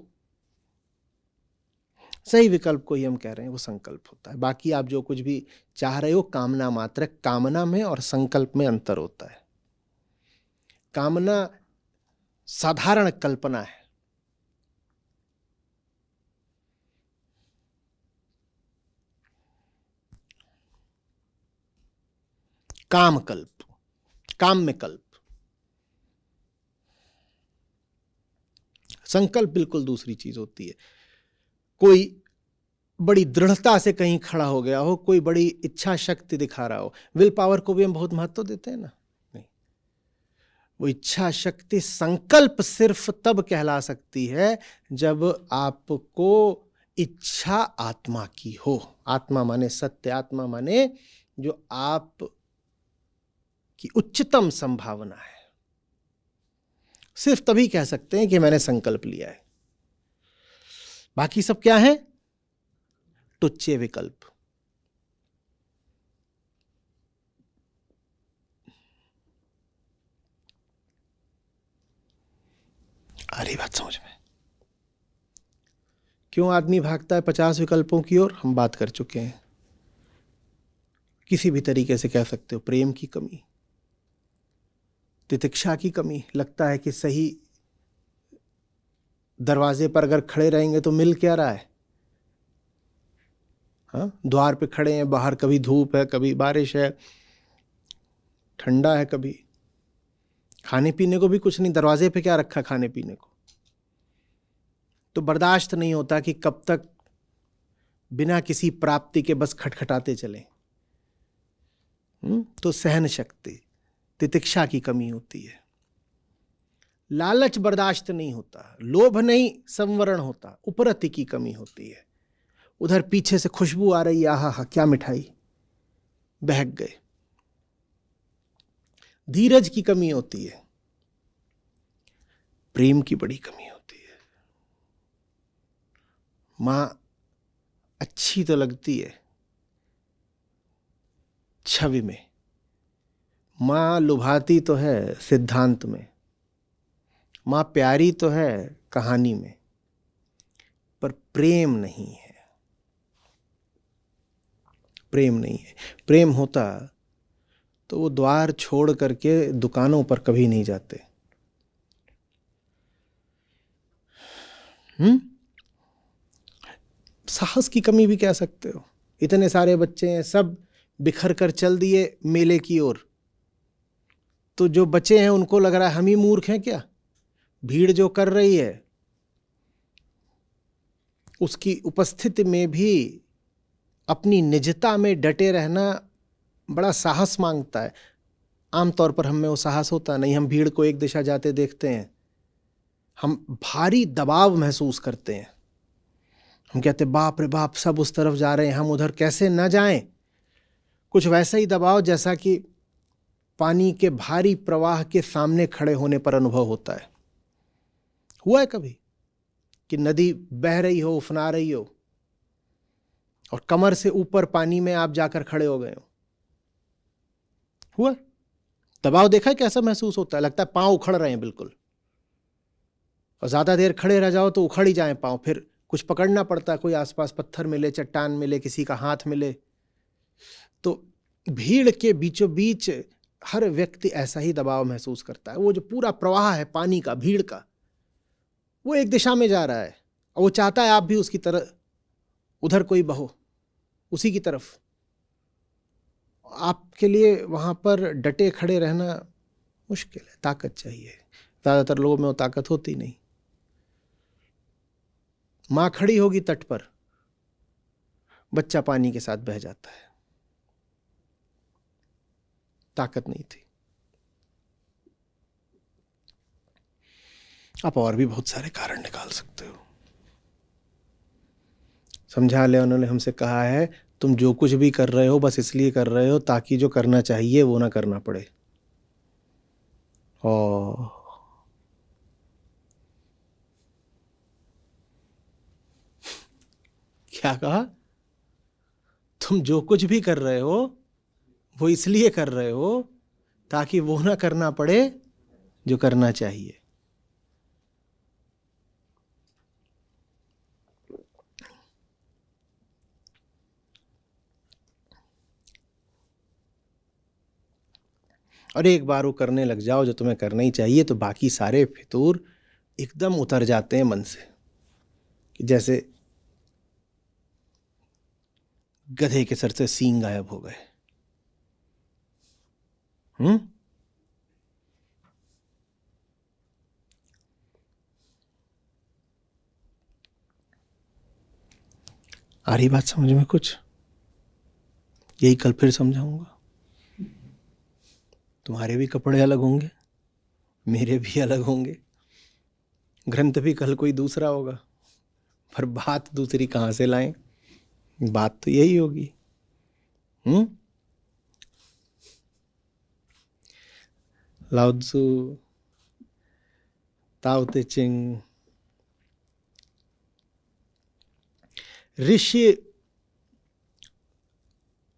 सही विकल्प को ही हम कह रहे हैं वो संकल्प होता है। बाकी आप जो कुछ भी चाह रहे हो कामना मात्र। कामना में और संकल्प में अंतर होता है। कामना साधारण कल्पना है, काम कल्प, काम में कल्प। संकल्प बिल्कुल दूसरी चीज होती है। कोई बड़ी दृढ़ता से कहीं खड़ा हो गया हो, कोई बड़ी इच्छा शक्ति दिखा रहा हो। विल पावर को भी हम बहुत महत्व देते हैं ना, नहीं, वो इच्छा शक्ति, संकल्प सिर्फ तब कहला सकती है जब आपको इच्छा आत्मा की हो। आत्मा माने सत्य, आत्मा माने जो आप की उच्चतम संभावना है। सिर्फ तभी कह सकते हैं कि मैंने संकल्प लिया है। बाकी सब क्या है? टुच्चे विकल्प। आ रही बात समझ में? क्यों आदमी भागता है 50 विकल्पों की ओर, हम बात कर चुके हैं। किसी भी तरीके से कह सकते हो, प्रेम की कमी, तितिक्षा की कमी। लगता है कि सही दरवाजे पर अगर खड़े रहेंगे तो मिल क्या रहा है? हाँ, द्वार पे खड़े हैं, बाहर कभी धूप है, कभी बारिश है, ठंडा है, कभी खाने पीने को भी कुछ नहीं, दरवाजे पे क्या रखा खाने पीने को? तो बर्दाश्त नहीं होता कि कब तक बिना किसी प्राप्ति के बस खटखटाते चलें। तो सहन शक्ति, तितिक्षा की कमी होती है। लालच बर्दाश्त नहीं होता, लोभ नहीं संवरण होता, उपरति की कमी होती है। उधर पीछे से खुशबू आ रही है, आहा हा क्या मिठाई, बहक गए। धीरज की कमी होती है, प्रेम की बड़ी कमी होती है। मां अच्छी तो लगती है छवि में, मां लुभाती तो है सिद्धांत में, मां प्यारी तो है कहानी में, पर प्रेम नहीं है। प्रेम नहीं है। प्रेम होता तो वो द्वार छोड़ करके दुकानों पर कभी नहीं जाते। साहस की कमी भी कह सकते हो। इतने सारे बच्चे हैं, सब बिखर कर चल दिए मेले की ओर, तो जो बचे हैं उनको लग रहा है हम ही मूर्ख हैं क्या? भीड़ जो कर रही है उसकी उपस्थिति में भी अपनी निजता में डटे रहना बड़ा साहस मांगता है। आमतौर पर हम में वो साहस होता नहीं। हम भीड़ को एक दिशा जाते देखते हैं, हम भारी दबाव महसूस करते हैं। हम कहते बाप रे बाप, सब उस तरफ जा रहे हैं, हम उधर कैसे न जाएं। कुछ वैसा ही दबाव जैसा कि पानी के भारी प्रवाह के सामने खड़े होने पर अनुभव होता है। हुआ है कभी कि नदी बह रही हो, उफना रही हो, और कमर से ऊपर पानी में आप जाकर खड़े हो गए हो? हुआ? दबाव देखा है कैसा महसूस होता है? लगता है पांव उखड़ रहे हैं बिल्कुल, और ज्यादा देर खड़े रह जाओ तो उखड़ ही जाए पांव, फिर कुछ पकड़ना पड़ता है, कोई आसपास पत्थर मिले, चट्टान मिले, किसी का हाथ मिले। तो भीड़ के बीचों बीच हर व्यक्ति ऐसा ही दबाव महसूस करता है। वो जो पूरा प्रवाह है पानी का, भीड़ का, वो एक दिशा में जा रहा है और वो चाहता है आप भी उसकी तरह, उधर कोई बहो उसी की तरफ। आपके लिए वहां पर डटे खड़े रहना मुश्किल है, ताकत चाहिए। ज्यादातर लोगों में वो ताकत होती नहीं। मां खड़ी होगी तट पर, बच्चा पानी के साथ बह जाता है, ताकत नहीं थी। आप और भी बहुत सारे कारण निकाल सकते हो। समझा ले, उन्होंने हमसे कहा है तुम जो कुछ भी कर रहे हो बस इसलिए कर रहे हो ताकि जो करना चाहिए वो ना करना पड़े। और क्या कहा? तुम जो कुछ भी कर रहे हो वो इसलिए कर रहे हो ताकि वो ना करना पड़े जो करना चाहिए। और एक बार वो करने लग जाओ जो तुम्हें करना ही चाहिए, तो बाकी सारे फितूर एकदम उतर जाते हैं मन से, कि जैसे गधे के सर से सींग गायब हो गए। आ रही बात समझ में कुछ? यही कल फिर समझाऊंगा। तुम्हारे भी कपड़े अलग होंगे, मेरे भी अलग होंगे, ग्रंथ भी कल कोई दूसरा होगा, पर बात दूसरी कहां से लाएं? बात तो यही होगी। लाओ त्सु, ताओ ते चिंग, ऋषि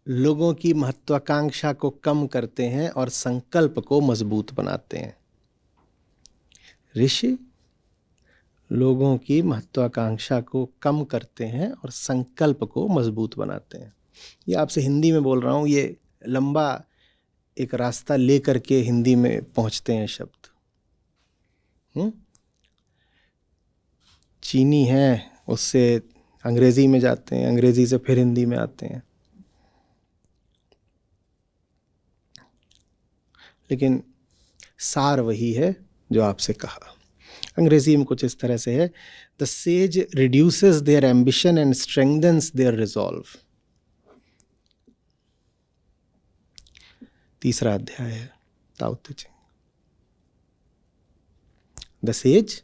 लोगों की महत्वाकांक्षा को कम करते हैं और संकल्प को मजबूत बनाते हैं। ऋषि लोगों की महत्वाकांक्षा को कम करते हैं और संकल्प को मजबूत बनाते हैं। ये आपसे हिंदी में बोल रहा हूं, ये लंबा एक रास्ता लेकर के हिंदी में पहुंचते हैं शब्द। चीनी है, उससे अंग्रेजी में जाते हैं, अंग्रेजी से फिर हिंदी में आते हैं। लेकिन सार वही है जो आपसे कहा। अंग्रेजी में कुछ इस तरह से है, the sage reduces their ambition and strengthens their resolve. तीसरा अध्याय है Tao Te Ching. The sage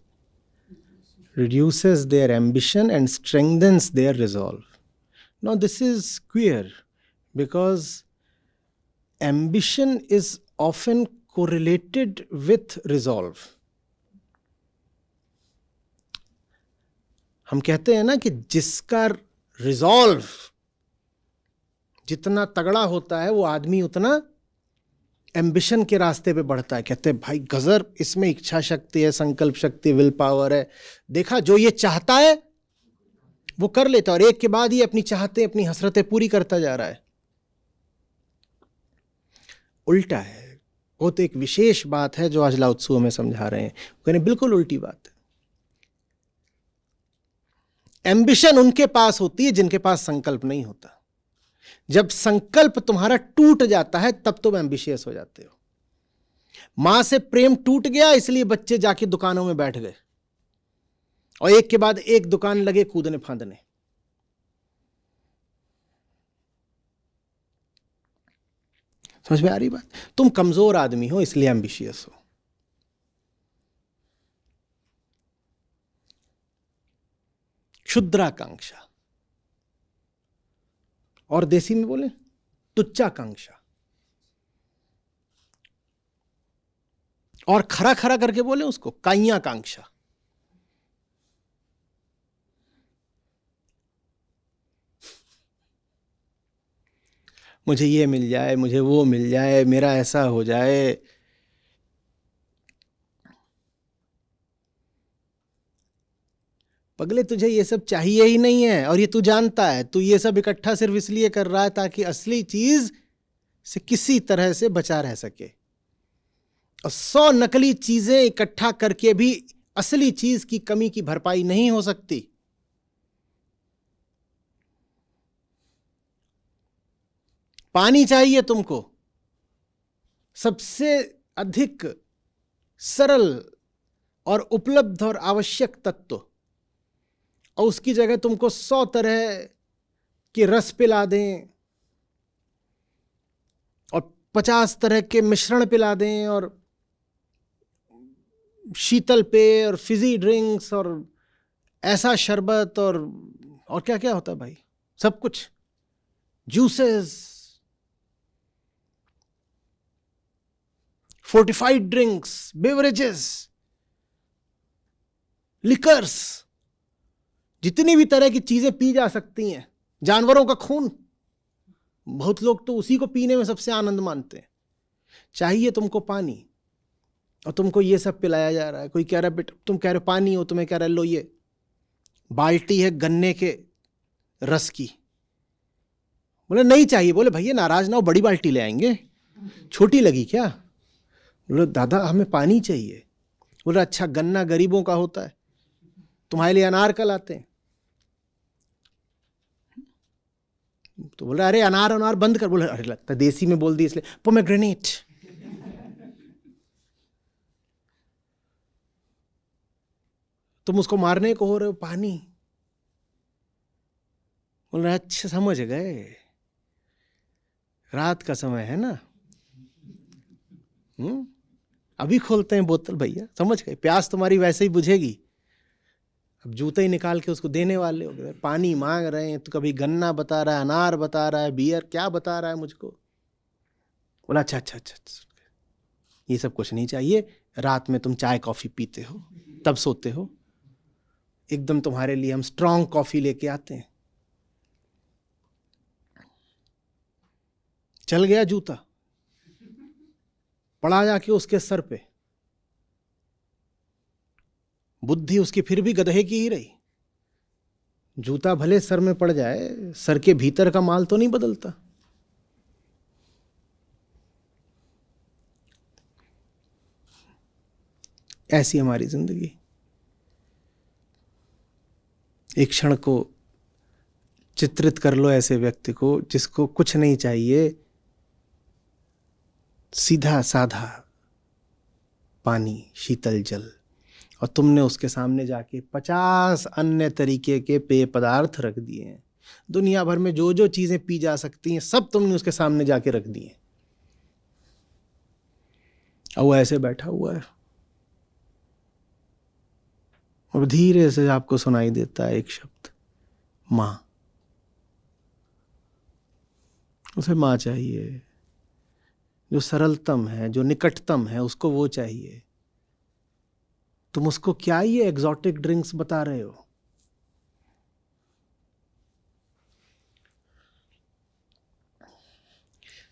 reduces their ambition and strengthens their resolve. Now this is queer because ambition is often correlated with resolve. हम कहते हैं ना कि जिसका resolve जितना तगड़ा होता है वो आदमी उतना एम्बिशन के रास्ते पे बढ़ता है। कहते हैं भाई गजर, इसमें इच्छा शक्ति है, संकल्प शक्ति, विल पावर है। देखा, जो ये चाहता है वो कर लेता है, और एक के बाद ये अपनी चाहते, अपनी हसरतें पूरी करता जा रहा है। उल्टा है, वो तो एक विशेष बात है जो आज लाओ त्सु में समझा रहे हैं। कहने बिल्कुल उल्टी बात है। एम्बिशन उनके पास होती है जिनके पास संकल्प नहीं होता। जब संकल्प तुम्हारा टूट जाता है तब तुम एम्बिशियस हो जाते हो। मां से प्रेम टूट गया इसलिए बच्चे जाके दुकानों में बैठ गए और एक के बाद एक दुकान लगे कूदने फांदने। समझ में आ रही बात? तुम कमजोर आदमी हो इसलिए एम्बिशियस हो। क्षुद्राकांक्षा, और देसी में बोले तुच्छाकांक्षा, और खरा खरा करके बोले उसको काइयाकांक्षा। मुझे ये मिल जाए, मुझे वो मिल जाए, मेरा ऐसा हो जाए, पगले तुझे ये सब चाहिए ही नहीं है, और ये तू जानता है। तू ये सब इकट्ठा सिर्फ इसलिए कर रहा है ताकि असली चीज से किसी तरह से बचा रह सके। और 100 नकली चीजें इकट्ठा करके भी असली चीज की कमी की भरपाई नहीं हो सकती। पानी चाहिए तुमको, सबसे अधिक सरल और उपलब्ध और आवश्यक तत्व, और उसकी जगह तुमको 100 तरह के रस पिला दें और 50 तरह के मिश्रण पिला दें और शीतल पेय और फिजी ड्रिंक्स और ऐसा शरबत और क्या क्या होता है भाई, सब कुछ, juices, fortified drinks, beverages, liquors, जितनी भी तरह की चीजें पी जा सकती हैं, जानवरों का खून, बहुत लोग तो उसी को पीने में सबसे आनंद मानते हैं। चाहिए तुमको पानी, और तुमको ये सब पिलाया जा रहा है। कोई कह रहा है बेटा, तुम कह रहे हो पानी हो, तुम्हें कह रहा है लो ये बाल्टी है गन्ने के रस की। बोले नहीं चाहिए। बोले भैया नाराज ना हो, बड़ी बाल्टी ले आएंगे, छोटी लगी क्या? बोले दादा हमें पानी चाहिए। बोले अच्छा, गन्ना गरीबों का होता है, तुम्हारे लिए अनार का लाते हैं। तो बोले अरे अनार बंद कर। बोले अरे लगता देसी में बोल दी इसलिए, पोमेग्रेनेट। तुम उसको मारने को हो रहे हो, पानी। बोल रहे अच्छा समझ गए, रात का समय है ना, अभी खोलते हैं बोतल भैया, समझ गए, प्यास तुम्हारी वैसे ही बुझेगी। अब जूते ही निकाल के उसको देने वाले हो गए। पानी मांग रहे हैं तो कभी गन्ना बता रहा है, अनार बता रहा है, बियर क्या बता रहा है मुझको। बोला अच्छा अच्छा अच्छा, ये सब कुछ नहीं चाहिए। रात में तुम चाय कॉफी पीते हो, तब सोते हो, एकदम तुम्हारे लिए हम स्ट्रांग कॉफी लेके आते हैं। चल गया जूता, पड़ा जाके उसके सर पे। बुद्धि उसकी फिर भी गधे की ही रही। जूता भले सर में पड़ जाए, सर के भीतर का माल तो नहीं बदलता। ऐसी हमारी जिंदगी। एक क्षण को चित्रित कर लो ऐसे व्यक्ति को जिसको कुछ नहीं चाहिए, सीधा साधा पानी, शीतल जल, और तुमने उसके सामने जाके 50 अन्य तरीके के पेय पदार्थ रख दिए हैं। दुनिया भर में जो जो चीजें पी जा सकती हैं सब तुमने उसके सामने जाके रख दी हैं, और वो ऐसे बैठा हुआ है। और धीरे से आपको सुनाई देता है एक शब्द, मां। उसे मां चाहिए, जो सरलतम है, जो निकटतम है, उसको वो चाहिए। तुम उसको क्या ये एग्जॉटिक ड्रिंक्स बता रहे हो?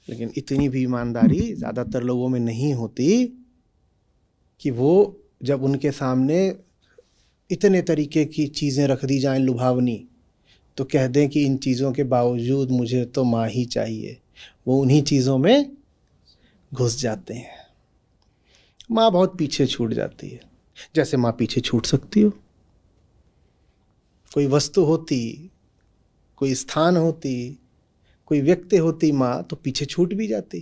लेकिन इतनी भी ईमानदारी ज्यादातर लोगों में नहीं होती कि वो जब उनके सामने इतने तरीके की चीजें रख दी जाएं लुभावनी, तो कह दें कि इन चीजों के बावजूद मुझे तो मां ही चाहिए। वो उन्हीं चीजों में घुस जाते हैं। मां बहुत पीछे छूट जाती है, जैसे मां पीछे छूट सकती हो। कोई वस्तु होती, कोई स्थान होती, कोई व्यक्ति होती मां, तो पीछे छूट भी जाती।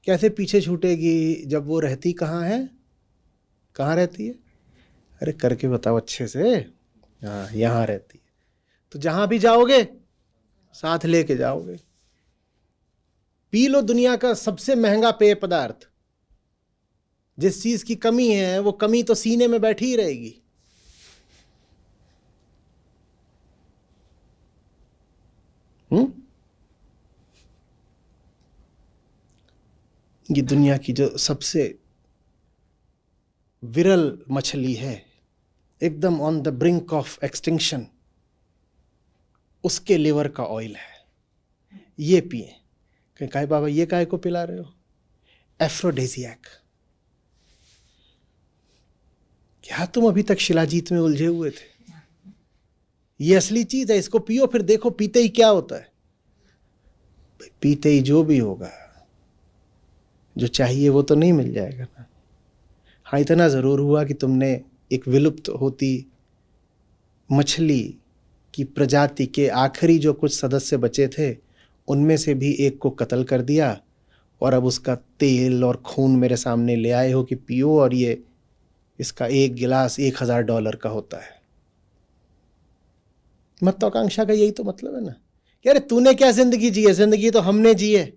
कैसे पीछे छूटेगी जब वो रहती कहाँ है? कहाँ रहती है? अरे करके बताओ अच्छे से। हाँ, यहाँ रहती है। तो जहां भी जाओगे साथ लेके जाओगे। पी लो दुनिया का सबसे महंगा पेय पदार्थ, जिस चीज की कमी है वो कमी तो सीने में बैठी ही रहेगी। ये दुनिया की जो सबसे विरल मछली है, एकदम on the brink of extinction, उसके लिवर का ऑयल है। ये पिए। कहे बाबा ये काय को पिला रहे हो? एफ्रोडेजियक। क्या तुम अभी तक शिलाजीत में उलझे हुए थे? ये असली चीज है, इसको पियो, फिर देखो पीते ही क्या होता है। पीते ही जो भी होगा, जो चाहिए वो तो नहीं मिल जाएगा ना। हाँ, इतना जरूर हुआ कि तुमने एक विलुप्त होती मछली की प्रजाति के आखिरी जो कुछ सदस्य बचे थे उनमें से भी एक को कत्ल कर दिया, और अब उसका तेल और खून मेरे सामने ले आए हो कि पियो, और ये इसका एक गिलास $1000 का होता है। महत्वाकांक्षा का यही तो मतलब है ना कि अरे तूने क्या जिंदगी जी है, जिंदगी तो हमने जी है।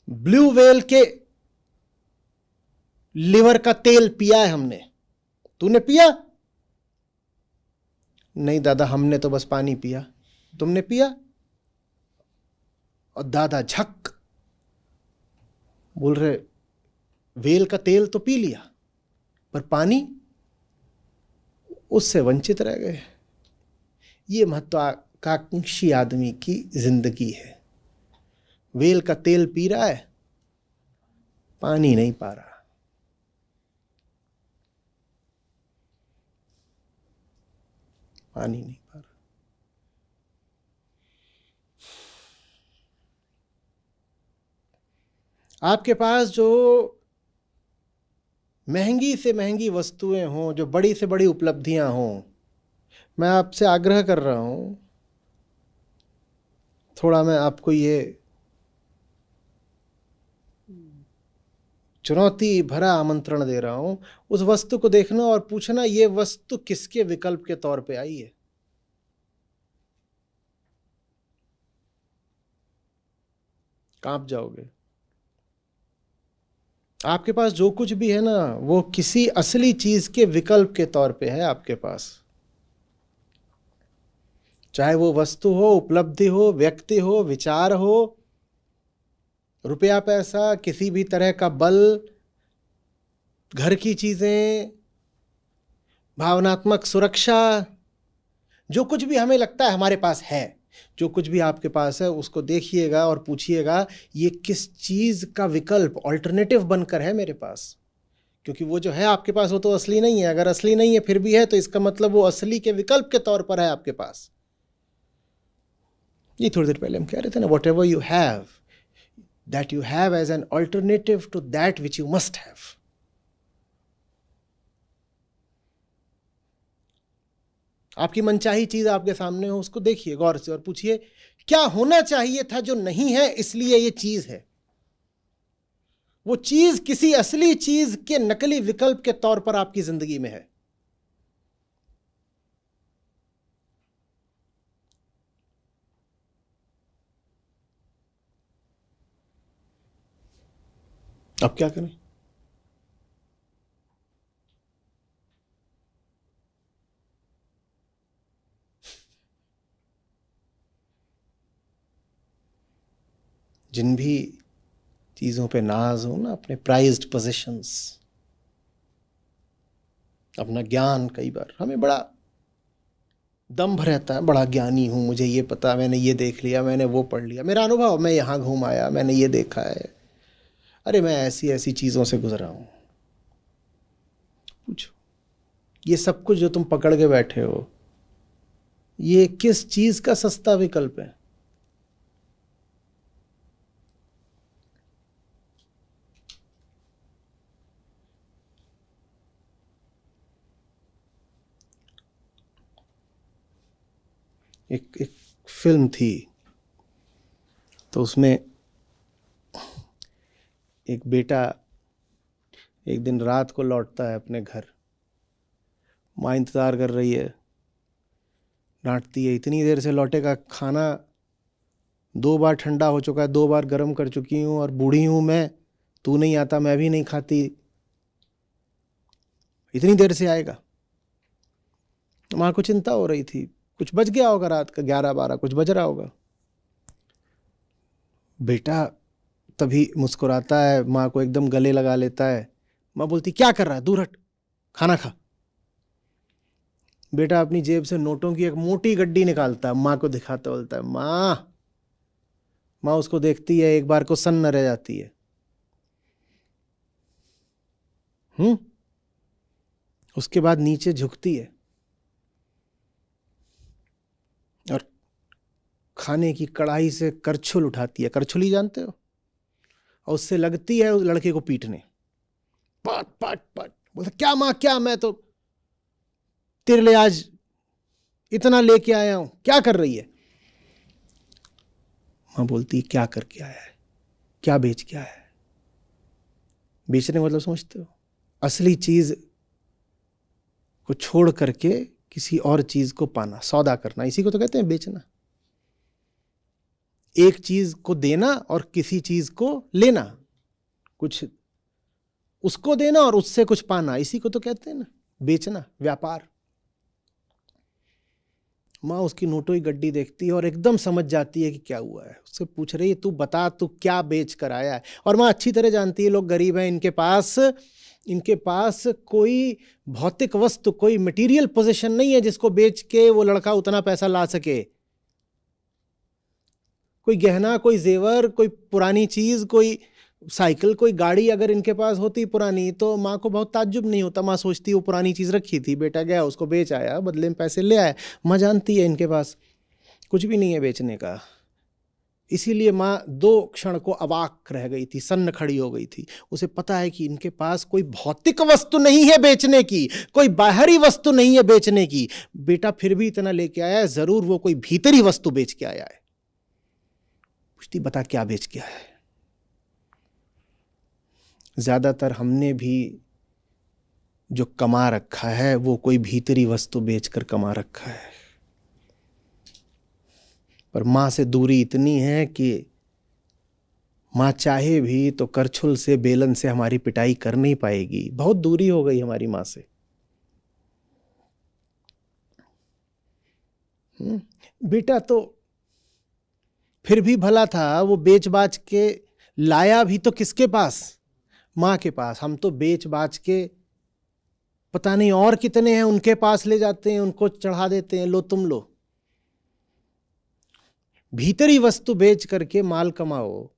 ब्लू व्हेल के लिवर का तेल पिया है हमने, तूने पिया? नहीं दादा, हमने तो बस पानी पिया। तुमने पिया? और दादा झक बोल रहे, व्हेल का तेल तो पी लिया, पर पानी, उससे वंचित रह गए। ये महत्वाकांक्षी आदमी की जिंदगी है। व्हेल का तेल पी रहा है, पानी नहीं पा रहा। पानी नहीं पा रहा। आपके पास जो महंगी से महंगी वस्तुएं हों, जो बड़ी से बड़ी उपलब्धियां हों, मैं आपसे आग्रह कर रहा हूं, थोड़ा मैं आपको ये चुनौती भरा आमंत्रण दे रहा हूं, उस वस्तु को देखना और पूछना ये वस्तु किसके विकल्प के तौर पे आई है। कांप जाओगे। आपके पास जो कुछ भी है ना, वो किसी असली चीज के विकल्प के तौर पे है आपके पास। चाहे वो वस्तु हो, उपलब्धि हो, व्यक्ति हो, विचार हो, रुपया पैसा, किसी भी तरह का बल, घर की चीजें, भावनात्मक सुरक्षा, जो कुछ भी हमें लगता है हमारे पास है, जो कुछ भी आपके पास है, उसको देखिएगा और पूछिएगा ये किस चीज का विकल्प, ऑल्टरनेटिव बनकर है मेरे पास। क्योंकि वो जो है आपके पास वो तो असली नहीं है। अगर असली नहीं है फिर भी है, तो इसका मतलब वो असली के विकल्प के तौर पर है आपके पास। ये थोड़ी देर पहले हम कह रहे थे ना, whatever you have, that you have as an alternative to that which you must have. आपकी मनचाही चीज आपके सामने हो, उसको देखिए गौर से और पूछिए क्या होना चाहिए था जो नहीं है, इसलिए ये चीज है। वो चीज किसी असली चीज के नकली विकल्प के तौर पर आपकी जिंदगी में है। अब क्या करें? जिन भी चीजों पे नाज हो ना, अपने प्राइज्ड पोजीशंस, अपना ज्ञान, कई बार हमें बड़ा दम्भ रहता है, बड़ा ज्ञानी हूं, मुझे ये पता, मैंने ये देख लिया, मैंने वो पढ़ लिया, मेरा अनुभव, मैं यहां घूम आया, मैंने ये देखा है, अरे मैं ऐसी ऐसी चीजों से गुजरा हूं। पूछो, ये सब कुछ जो तुम पकड़ के बैठे हो, ये किस चीज का सस्ता विकल्प है? एक फिल्म थी, तो उसमें एक बेटा एक दिन रात को लौटता है अपने घर, माँ इंतज़ार कर रही है, डांटती है, इतनी देर से लौटेगा, खाना 2 बार ठंडा हो चुका है, 2 बार गर्म कर चुकी हूँ, और बूढ़ी हूँ मैं, तू नहीं आता, मैं भी नहीं खाती, इतनी देर से आएगा। माँ को चिंता हो रही थी, कुछ बज गया होगा, रात का 11-12 कुछ बज रहा होगा। बेटा तभी मुस्कुराता है, माँ को एकदम गले लगा लेता है। माँ बोलती क्या कर रहा है, दूर हट, खाना खा। बेटा अपनी जेब से नोटों की एक मोटी गड्डी निकालता है, माँ को दिखाता, बोलता है माँ। माँ उसको देखती है, एक बार को सन्न रह जाती है। उसके बाद नीचे झुकती है और खाने की कढ़ाई से करछुल उठाती है। करछुली जानते हो? और उससे लगती है उस लड़के को पीटने, पट पट पट। बोलता क्या माँ क्या, मैं तो तेरे लिए आज इतना लेके आया हूं, क्या कर रही है? माँ बोलती है क्या करके आया है, क्या बेच के आया है? बेचने मतलब समझते हो? असली चीज को छोड़ करके किसी और चीज को पाना, सौदा करना, इसी को तो कहते हैं बेचना। एक चीज को देना और किसी चीज को लेना, कुछ उसको देना और उससे कुछ पाना, इसी को तो कहते हैं ना बेचना, व्यापार। माँ उसकी नोटों की गड्डी देखती है और एकदम समझ जाती है कि क्या हुआ है। उससे पूछ रही है तू बता, तू क्या बेच कर आया है? और माँ अच्छी तरह जानती है लोग गरीब हैं, इनके पास कोई भौतिक वस्तु, कोई मटेरियल पोजीशन नहीं है जिसको बेच के वो लड़का उतना पैसा ला सके। कोई गहना, कोई जेवर, कोई पुरानी चीज, कोई साइकिल, कोई गाड़ी अगर इनके पास होती पुरानी तो माँ को बहुत ताज्जुब नहीं होता। माँ सोचती वो पुरानी चीज रखी थी, बेटा गया उसको बेच आया, बदले में पैसे ले आया। माँ जानती है इनके पास कुछ भी नहीं है बेचने का। इसीलिए माँ 2 क्षण को अवाक रह गई थी, सन्न खड़ी हो गई थी। उसे पता है कि इनके पास कोई भौतिक वस्तु नहीं है बेचने की, कोई बाहरी वस्तु नहीं है बेचने की। बेटा फिर भी इतना लेके आया है, जरूर वो कोई भीतरी वस्तु बेच के आया है। पूछती बता क्या बेच के आया है? ज्यादातर हमने भी जो कमा रखा है वो कोई भीतरी वस्तु बेचकर कमा रखा है। पर मां से दूरी इतनी है कि मां चाहे भी तो करछुल से, बेलन से हमारी पिटाई कर नहीं पाएगी। बहुत दूरी हो गई हमारी मां से। बेटा तो फिर भी भला था, वो बेच बाच के लाया भी तो किसके पास? मां के पास। हम तो बेच बाच के पता नहीं और कितने हैं उनके पास ले जाते हैं, उनको चढ़ा देते हैं, लो तुम लो। भीतरी वस्तु बेच करके माल कमाओ,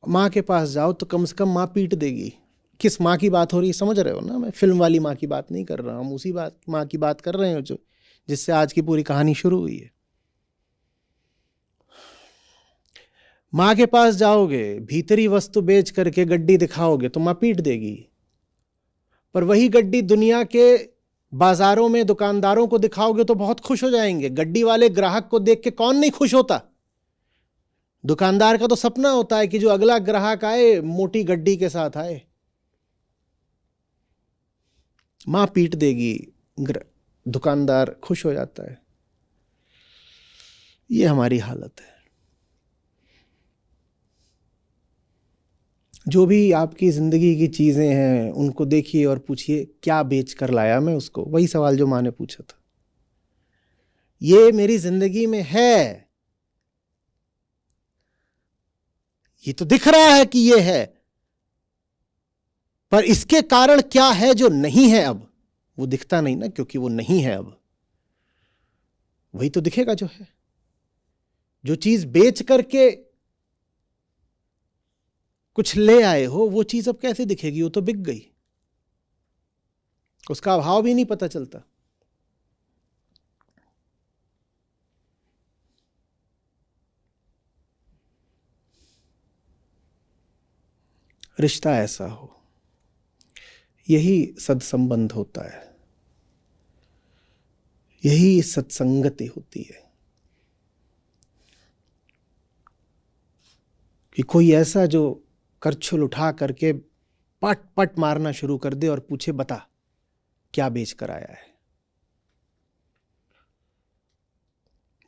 मां के पास जाओ तो कम से कम मां पीट देगी। किस मां की बात हो रही है समझ रहे हो ना? मैं फिल्म वाली मां की बात नहीं कर रहा हूं, हम उसी बात मां की बात कर रहे हैं जो जिससे आज की पूरी कहानी शुरू हुई है। मां के पास जाओगे, भीतरी वस्तु बेच करके गड्डी दिखाओगे तो मां पीट देगी। पर वही गड्डी दुनिया के बाजारों में दुकानदारों को दिखाओगे तो बहुत खुश हो जाएंगे। गड्डी वाले ग्राहक को देख के कौन नहीं खुश होता? दुकानदार का तो सपना होता है कि जो अगला ग्राहक आए मोटी गड्डी के साथ आए। मां पीट देगी, दुकानदार खुश हो जाता है। ये हमारी हालत है। जो भी आपकी जिंदगी की चीजें हैं उनको देखिए और पूछिए क्या बेच कर लाया मैं उसको। वही सवाल जो मां ने पूछा था। ये मेरी जिंदगी में है, ये तो दिख रहा है कि ये है, पर इसके कारण क्या है जो नहीं है अब? वो दिखता नहीं ना, क्योंकि वो नहीं है अब। वही तो दिखेगा जो है। जो चीज बेच करके कुछ ले आए हो वो चीज अब कैसे दिखेगी? वो तो बिक गई, उसका अभाव भी नहीं पता चलता। रिश्ता ऐसा हो, यही सत्संबंध होता है, यही सत्संगति होती है कि कोई ऐसा जो करछुल उठा करके पट पट मारना शुरू कर दे और पूछे बता क्या बेच कर आया है।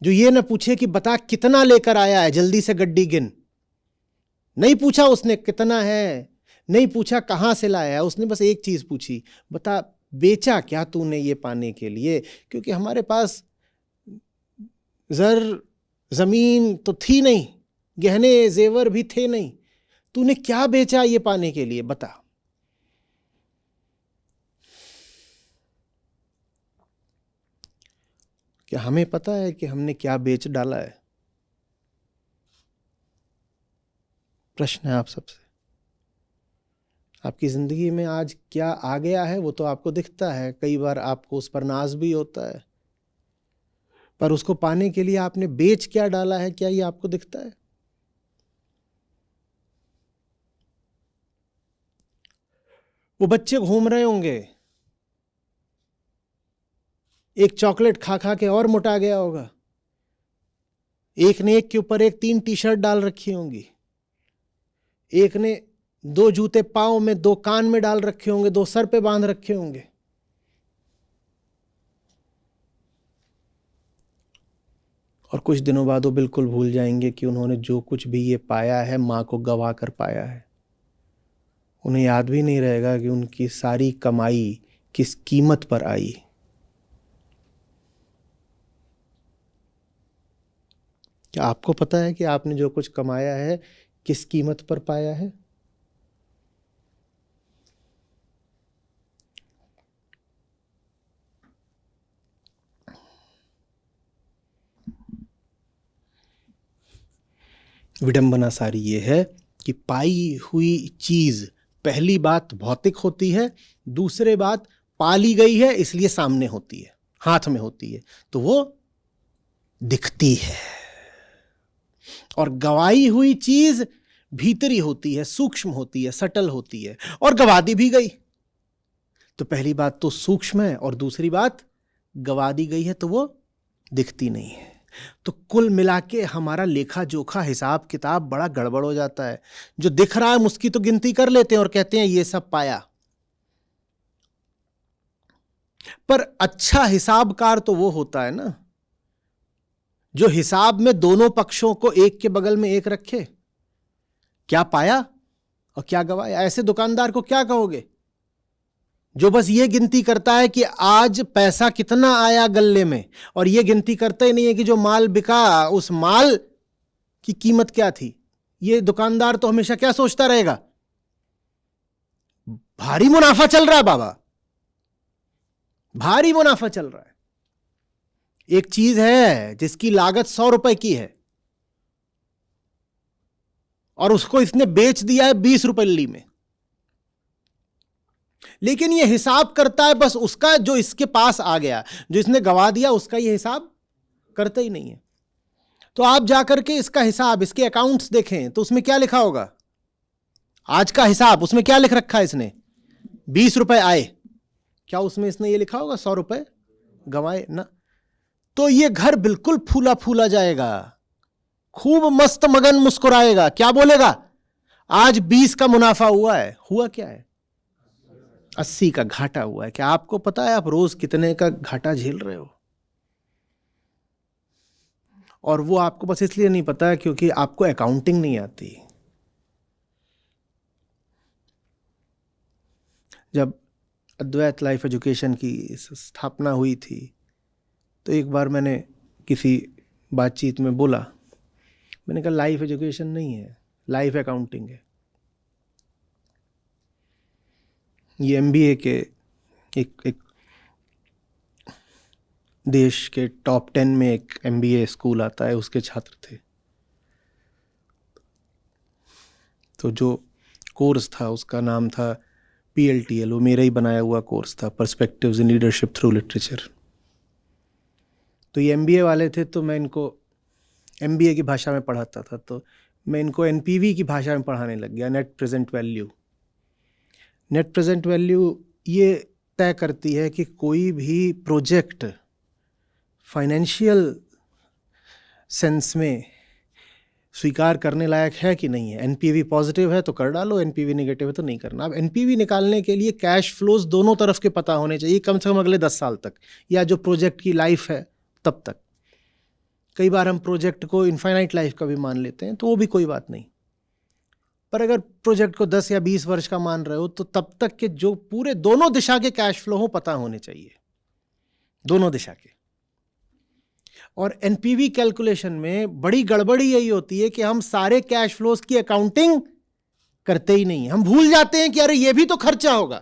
जो ये ना पूछे कि बता कितना लेकर आया है, जल्दी से गड्डी गिन। नहीं पूछा उसने कितना है, नहीं पूछा कहां से लाया है, उसने बस एक चीज पूछी, बता बेचा क्या तूने ये पाने के लिए? क्योंकि हमारे पास जमीन तो थी नहीं, गहने जेवर भी थे नहीं, तूने क्या बेचा ये पाने के लिए बता। क्या हमें पता है कि हमने क्या बेच डाला है? प्रश्न है आप सबसे। आपकी ज़िंदगी में आज क्या आ गया है वो तो आपको दिखता है, कई बार आपको उस पर नाज भी होता है, पर उसको पाने के लिए आपने बेच क्या डाला है, क्या ये आपको दिखता है? वो बच्चे घूम रहे होंगे, एक चॉकलेट खा खा के और मोटा गया होगा, एक ने एक के ऊपर एक 3 टी-शर्ट डाल रखी होंगी, एक ने 2 जूते पांव में, 2 कान में डाल रखे होंगे, 2 सर पे बांध रखे होंगे। और कुछ दिनों बाद वो बिल्कुल भूल जाएंगे कि उन्होंने जो कुछ भी ये पाया है मां को गवा कर पाया है। उन्हें याद भी नहीं रहेगा कि उनकी सारी कमाई किस कीमत पर आई। क्या आपको पता है कि आपने जो कुछ कमाया है किस कीमत पर पाया है? विडंबना सारी ये है कि पाई हुई चीज पहली बात भौतिक होती है, दूसरे बात पाली गई है इसलिए सामने होती है, हाथ में होती है, तो वो दिखती है। और गवाई हुई चीज भीतरी होती है, सूक्ष्म होती है, सटल होती है, और गवा दी भी गई। तो पहली बात तो सूक्ष्म है और दूसरी बात गवा दी गई है तो वो दिखती नहीं है। तो कुल मिला के हमारा लेखा जोखा हिसाब किताब बड़ा गड़बड़ हो जाता है। जो दिख रहा है हम उसकी तो गिनती कर लेते हैं और कहते हैं ये सब पाया, पर अच्छा हिसाबकार तो वो होता है ना जो हिसाब में दोनों पक्षों को एक के बगल में एक रखे, क्या पाया और क्या गवाया। ऐसे दुकानदार को क्या कहोगे जो बस ये गिनती करता है कि आज पैसा कितना आया गल्ले में, और ये गिनती करता ही नहीं है कि जो माल बिका उस माल की कीमत क्या थी। ये दुकानदार तो हमेशा क्या सोचता रहेगा, भारी मुनाफा चल रहा है बाबा, भारी मुनाफा चल रहा है। एक चीज है जिसकी लागत 100 रुपए की है और उसको इसने बेच दिया है 20 रुपए ली में, लेकिन ये हिसाब करता है बस उसका जो इसके पास आ गया, जो इसने गवा दिया उसका ये हिसाब करता ही नहीं है। तो आप जाकर के इसका हिसाब, इसके अकाउंट्स देखें तो उसमें क्या लिखा होगा, आज का हिसाब, उसमें क्या लिख रखा है इसने, 20 रुपए आए, क्या उसमें इसने ये लिखा होगा 100 रुपए गंवाए ना। तो ये घर बिल्कुल फूला फूला जाएगा, खूब मस्त मगन मुस्कुराएगा, क्या बोलेगा, आज 20 का मुनाफा हुआ है। हुआ क्या है, 80 का घाटा हुआ है। क्या आपको पता है आप रोज कितने का घाटा झेल रहे हो? और वो आपको बस इसलिए नहीं पता है क्योंकि आपको अकाउंटिंग नहीं आती। जब अद्वैत लाइफ एजुकेशन की स्थापना हुई थी तो एक बार मैंने किसी बातचीत में बोला, मैंने कहा लाइफ एजुकेशन नहीं है, लाइफ अकाउंटिंग है। ये MBA के एक देश के टॉप 10 में एक MBA स्कूल आता है, उसके छात्र थे। तो जो कोर्स था उसका नाम था PLTL, वो मेरा ही बनाया हुआ कोर्स था, perspectives in leadership through literature. तो ये MBA वाले थे तो मैं इनको MBA की भाषा में पढ़ाता था, तो मैं इनको NPV की भाषा में पढ़ाने लग गया, net present value. Net present value ये तय करती है कि कोई भी प्रोजेक्ट फाइनेंशियल सेंस में स्वीकार करने लायक है कि नहीं है। NPV पॉजिटिव है तो कर डालो, NPV नेगेटिव है तो नहीं करना। अब NPV निकालने के लिए कैश फ्लोज दोनों तरफ के पता होने चाहिए, कम से कम अगले 10 साल तक, या जो प्रोजेक्ट की लाइफ है तब तक। कई बार हम प्रोजेक्ट को इनफाइनाइट लाइफ का भी मान लेते हैं तो वो भी कोई बात नहीं, पर अगर प्रोजेक्ट को 10 या 20 वर्ष का मान रहे हो तो तब तक के जो पूरे दोनों दिशा के कैश फ्लो हो पता होने चाहिए, दोनों दिशा के। और NPV कैलकुलेशन में बड़ी गड़बड़ी यही होती है कि हम सारे कैश फ्लोज की अकाउंटिंग करते ही नहीं, हम भूल जाते हैं कि अरे ये भी तो खर्चा होगा,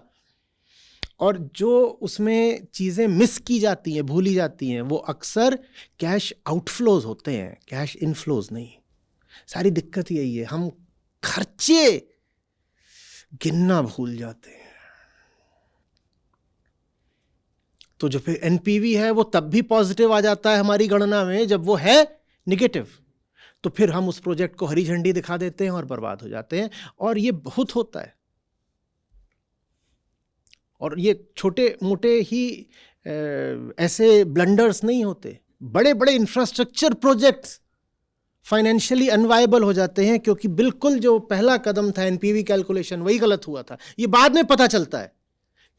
और जो उसमें चीजें मिस की जाती हैं, भूली जाती हैं, वो अक्सर कैश आउटफ्लोज होते हैं, कैश इनफ्लोज नहीं। सारी दिक्कत यही है, हम खर्चे गिनना भूल जाते हैं। तो जो फिर एनपीवी है वो तब भी पॉजिटिव आ जाता है हमारी गणना में जब वो है निगेटिव। तो फिर हम उस प्रोजेक्ट को हरी झंडी दिखा देते हैं और बर्बाद हो जाते हैं। और ये बहुत होता है। और ये छोटे मोटे ही ऐसे ब्लंडर्स नहीं होते, बड़े बड़े इंफ्रास्ट्रक्चर प्रोजेक्ट्स फाइनेंशियली अनवायबल हो जाते हैं क्योंकि बिल्कुल जो पहला कदम था एनपीवी कैलकुलेशन वही गलत हुआ था। ये बाद में पता चलता है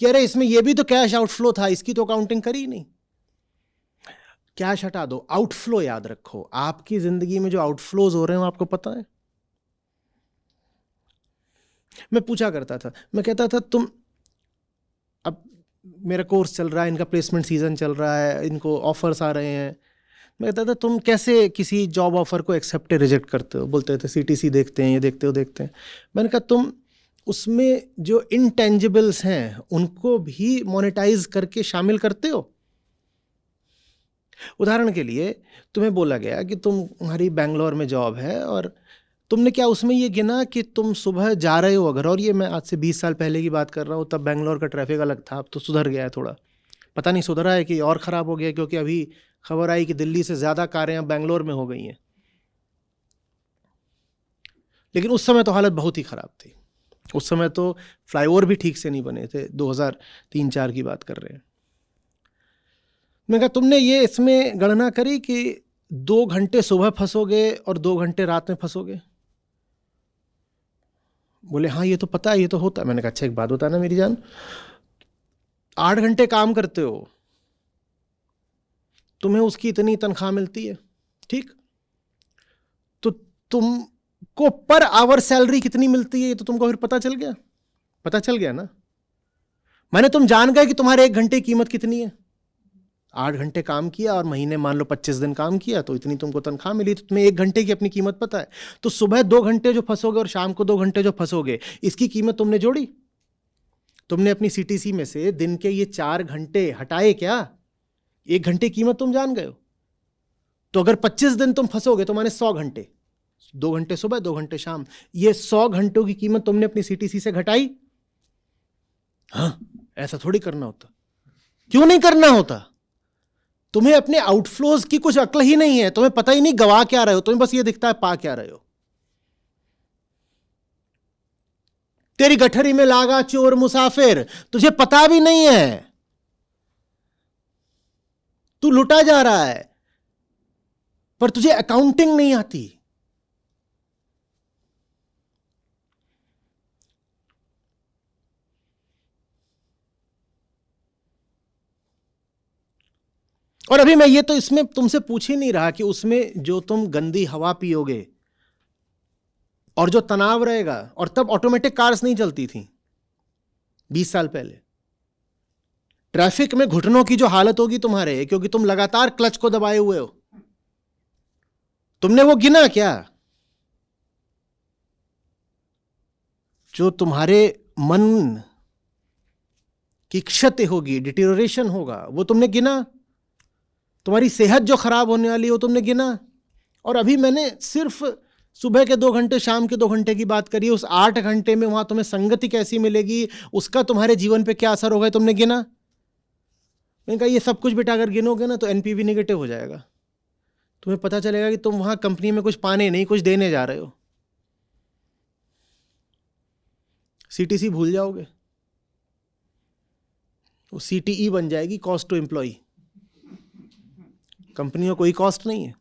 कि अरे इसमें ये भी तो कैश आउटफ्लो था, इसकी तो अकाउंटिंग करी नहीं। कैश हटा दो, आउटफ्लो याद रखो। आपकी जिंदगी में जो आउटफ्लोज हो रहे हैं वो आपको पता है। मैं पूछा करता था, मैं कहता था तुम, अब मेरा कोर्स चल रहा है, इनका प्लेसमेंट सीजन चल रहा है, इनको ऑफर्स आ रहे हैं, मैं कहता था तुम कैसे किसी जॉब ऑफर को एक्सेप्ट रिजेक्ट करते हो? बोलते थे सीटीसी देखते हैं, ये देखते हैं। मैंने कहा तुम उसमें जो इंटेंजिबल्स हैं उनको भी मोनेटाइज करके शामिल करते हो? उदाहरण के लिए तुम्हें बोला गया कि तुम्हारी बैंगलोर में जॉब है और तुमने क्या उसमें ये गिना कि तुम सुबह जा रहे हो अगर, और ये मैं आज से 20 साल पहले की बात कर रहा हूँ, तब बैंगलोर का ट्रैफिक अलग था, अब तो सुधर गया है थोड़ा, पता नहीं सुधरा है कि और ख़राब हो गया, क्योंकि अभी खबर आई कि दिल्ली से ज़्यादा कारें अब बैंगलोर में हो गई हैं। लेकिन उस समय तो हालत बहुत ही ख़राब थी। उस समय तो फ्लाईओवर भी ठीक से नहीं बने थे, 2003-4 की बात कर रहे हैं। मैंने कहा तुमने ये इसमें गणना करी कि 2 घंटे सुबह फंसोगे और 2 घंटे रात में फंसोगे? बोले हाँ ये तो पता है, ये तो होता है। मैंने कहा अच्छा एक बात बताना मेरी जान, 8 घंटे काम करते हो, तुम्हें उसकी इतनी तनख्वाह मिलती है, ठीक, तो तुमको पर आवर सैलरी कितनी मिलती है ये तो तुमको फिर पता चल गया? पता चल गया ना? मैंने तुम जान गए कि तुम्हारे 1 घंटे की कीमत कितनी है। 8 घंटे काम किया और महीने मान लो 25 दिन काम किया तो इतनी तुमको तनख्वाह मिली, तो तुम्हें 1 घंटे की अपनी कीमत पता है। तो सुबह 2 घंटे जो फंसोगे और शाम को 2 घंटे जो फंसोगे, इसकी कीमत तुमने जोड़ी? तुमने अपनी सीटीसी में से दिन के ये 4 घंटे हटाए क्या? 1 घंटे कीमत तुम जान गए हो। तो अगर 25 दिन तुम फंसोगे तो माने 100 घंटे, 2 घंटे सुबह 2 घंटे शाम, ये 100 घंटों की कीमत तुमने अपनी सीटीसी से घटाई। हाँ, ऐसा थोड़ी करना होता। क्यों नहीं करना होता? तुम्हें अपने आउटफ्लोज की कुछ अक्ल ही नहीं है, तुम्हें पता ही नहीं गवा क्या रहे हो, तुम्हें बस ये दिखता है पा क्या रहे हो। तेरी गठरी में लागा चोर मुसाफिर, तुझे पता भी नहीं है, तू लुटा जा रहा है, पर तुझे अकाउंटिंग नहीं आती। और अभी मैं ये तो इसमें तुमसे पूछ ही नहीं रहा कि उसमें जो तुम गंदी हवा पियोगे और जो तनाव रहेगा, और तब ऑटोमेटिक कार्स नहीं चलती थी 20 साल पहले, ट्रैफिक में घुटनों की जो हालत होगी तुम्हारे, क्योंकि तुम लगातार क्लच को दबाए हुए हो, तुमने वो गिना क्या? जो तुम्हारे मन की क्षति होगी, डिटेरियोरेशन होगा, वो तुमने गिना? तुम्हारी सेहत जो खराब होने वाली है वो तुमने गिना? और अभी मैंने सिर्फ सुबह के 2 घंटे शाम के 2 घंटे की बात करी, उस 8 घंटे में वहां तुम्हें संगति कैसी मिलेगी, उसका तुम्हारे जीवन पे क्या असर होगा, तुमने गिना? मैंने कहा ये सब कुछ बेटा अगर गिनोगे ना तो एनपीवी नेगेटिव हो जाएगा। तुम्हें पता चलेगा कि तुम वहां कंपनी में कुछ पाने नहीं, कुछ देने जा रहे हो। सीटीसी भूल जाओगे, वो सीटीई बन जाएगी, कॉस्ट टू एम्प्लॉय। कंपनी में कोई कॉस्ट नहीं है।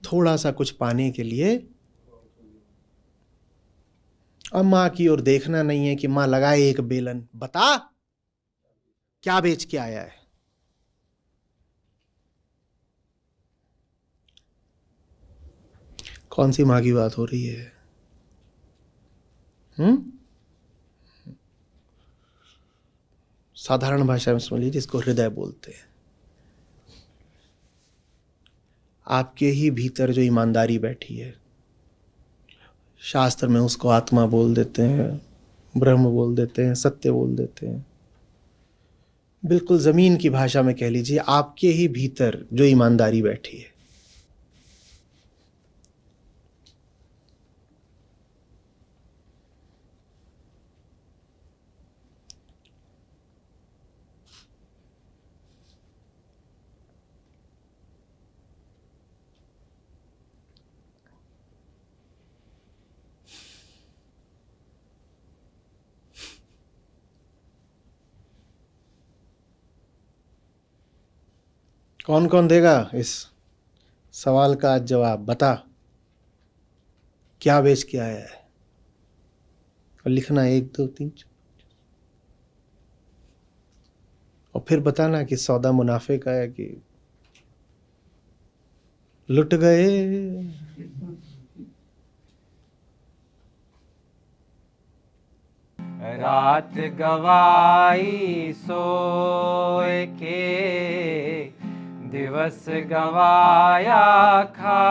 थोड़ा सा कुछ पाने के लिए अब माँ की ओर देखना नहीं है कि माँ लगाए एक बेलन, बता क्या बेच के आया है। कौन सी माँ की बात हो रही है? साधारण भाषा में समझ लीजिए, जिसको हृदय बोलते हैं। आपके ही भीतर जो ईमानदारी बैठी है, शास्त्र में उसको आत्मा बोल देते हैं, ब्रह्म बोल देते हैं, सत्य बोल देते हैं। बिल्कुल जमीन की भाषा में कह लीजिए, आपके ही भीतर जो ईमानदारी बैठी है। कौन कौन देगा इस सवाल का आज जवाब? बता, क्या बेच के आया है? और लिखना 1 2 3 और फिर बताना कि सौदा मुनाफे का है कि लुट गए। रात गवाई सोए के, दिवस गवाया खाए।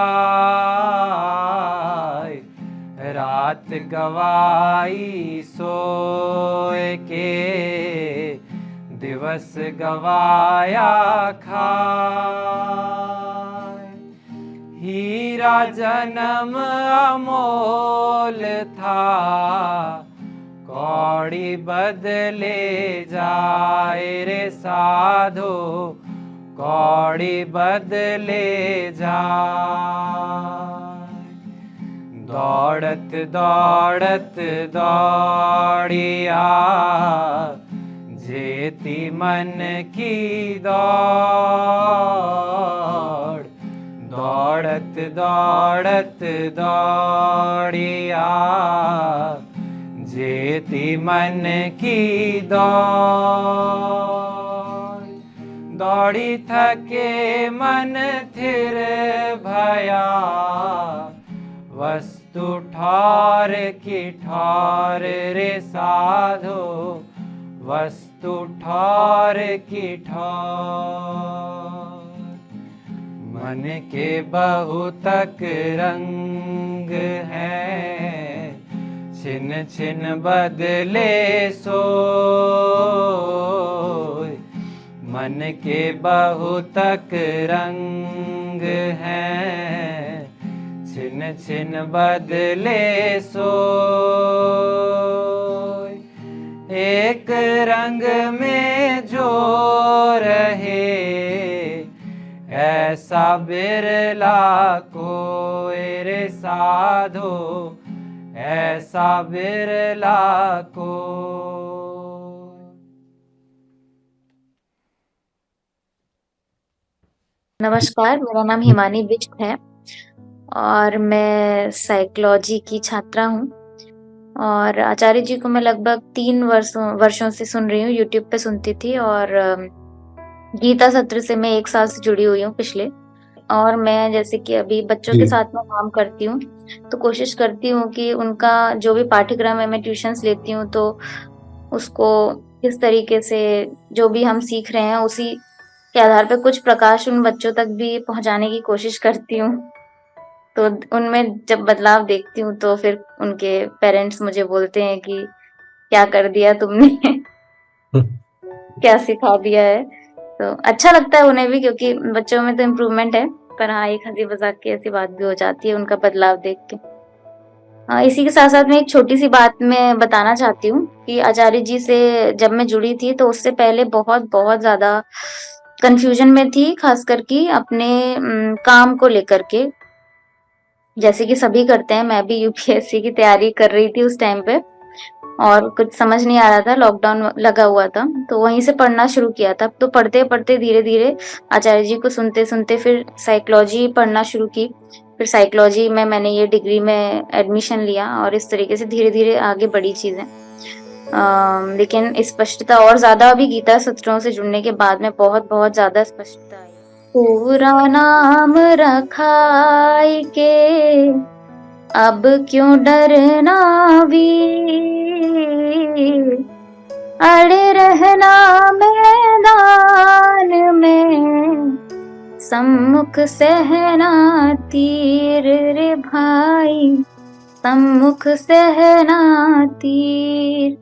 रात गवाई सोए के, दिवस गवाया खाए। हीरा जन्म अमोल था, कौड़ी बदले जाए रे साधो, कौड़ी बदले जाए। दौड़त दौड़त दौड़िया, जेती मन की दौड़। दौड़त दौड़त दौड़िया, जेती मन की दौड़। दौड़ी थके मन थिर भया, वस्तु ठौर की ठौर रे साधो, वस्तु ठौर की ठौर। मन के बहुतक रंग हैं, छिन छिन बदले सोय। मन के बहुतक रंग हैं, छिन छिन बदले सोय। एक रंग में जो रहे, ऐसा बिरला कोई रे साधो, ऐसा बिरला को। नमस्कार, मेरा नाम हिमानी बिष्ट है और मैं साइकोलॉजी की छात्रा हूँ। और आचार्य जी को मैं लगभग 3 वर्षों से सुन रही हूँ, यूट्यूब पे सुनती थी। और गीता सत्र से मैं 1 साल से जुड़ी हुई हूँ पिछले। और मैं जैसे कि अभी बच्चों के साथ में काम करती हूँ, तो कोशिश करती हूँ कि उनका जो भी पाठ्यक्रम है, मैं ट्यूशन्स लेती हूँ, तो उसको किस तरीके से जो भी हम सीख रहे हैं उसी के आधार पे कुछ प्रकाश उन बच्चों तक भी पहुंचाने की कोशिश करती हूँ। तो उनमें जब बदलाव देखती हूँ तो फिर उनके पेरेंट्स मुझे बोलते हैं कि क्या कर दिया तुमने, क्या सिखा दिया है। तो अच्छा लगता है उन्हें भी, क्योंकि बच्चों में तो इम्प्रूवमेंट है। पर हाँ, एक हंसी मजाक की ऐसी बात भी हो जाती है उनका बदलाव देख के। इसी के साथ साथ में एक छोटी सी बात मैं बताना चाहती हूँ कि आचार्य जी से जब मैं जुड़ी थी तो उससे पहले बहुत बहुत ज्यादा कंफ्यूजन में थी, खास करके अपने काम को लेकर के। जैसे कि सभी करते हैं, मैं भी यूपीएससी की तैयारी कर रही थी उस टाइम पे, और कुछ समझ नहीं आ रहा था, लॉकडाउन लगा हुआ था, तो वहीं से पढ़ना शुरू किया था। तो पढ़ते पढ़ते धीरे धीरे आचार्य जी को सुनते सुनते फिर साइकोलॉजी पढ़ना शुरू की। फिर साइकोलॉजी में मैंने ये डिग्री में एडमिशन लिया और इस तरीके से धीरे धीरे आगे बढ़ी चीजें। लेकिन स्पष्टता और ज्यादा अभी गीता सत्रों से जुड़ने के बाद में बहुत बहुत ज्यादा स्पष्टता आई। पूरा नाम रखाई के, अब क्यों डरना वीर, अड़े रहना मैदान में, सम्मुख सहना तीर रे भाई, सम्मुख सहना तीर।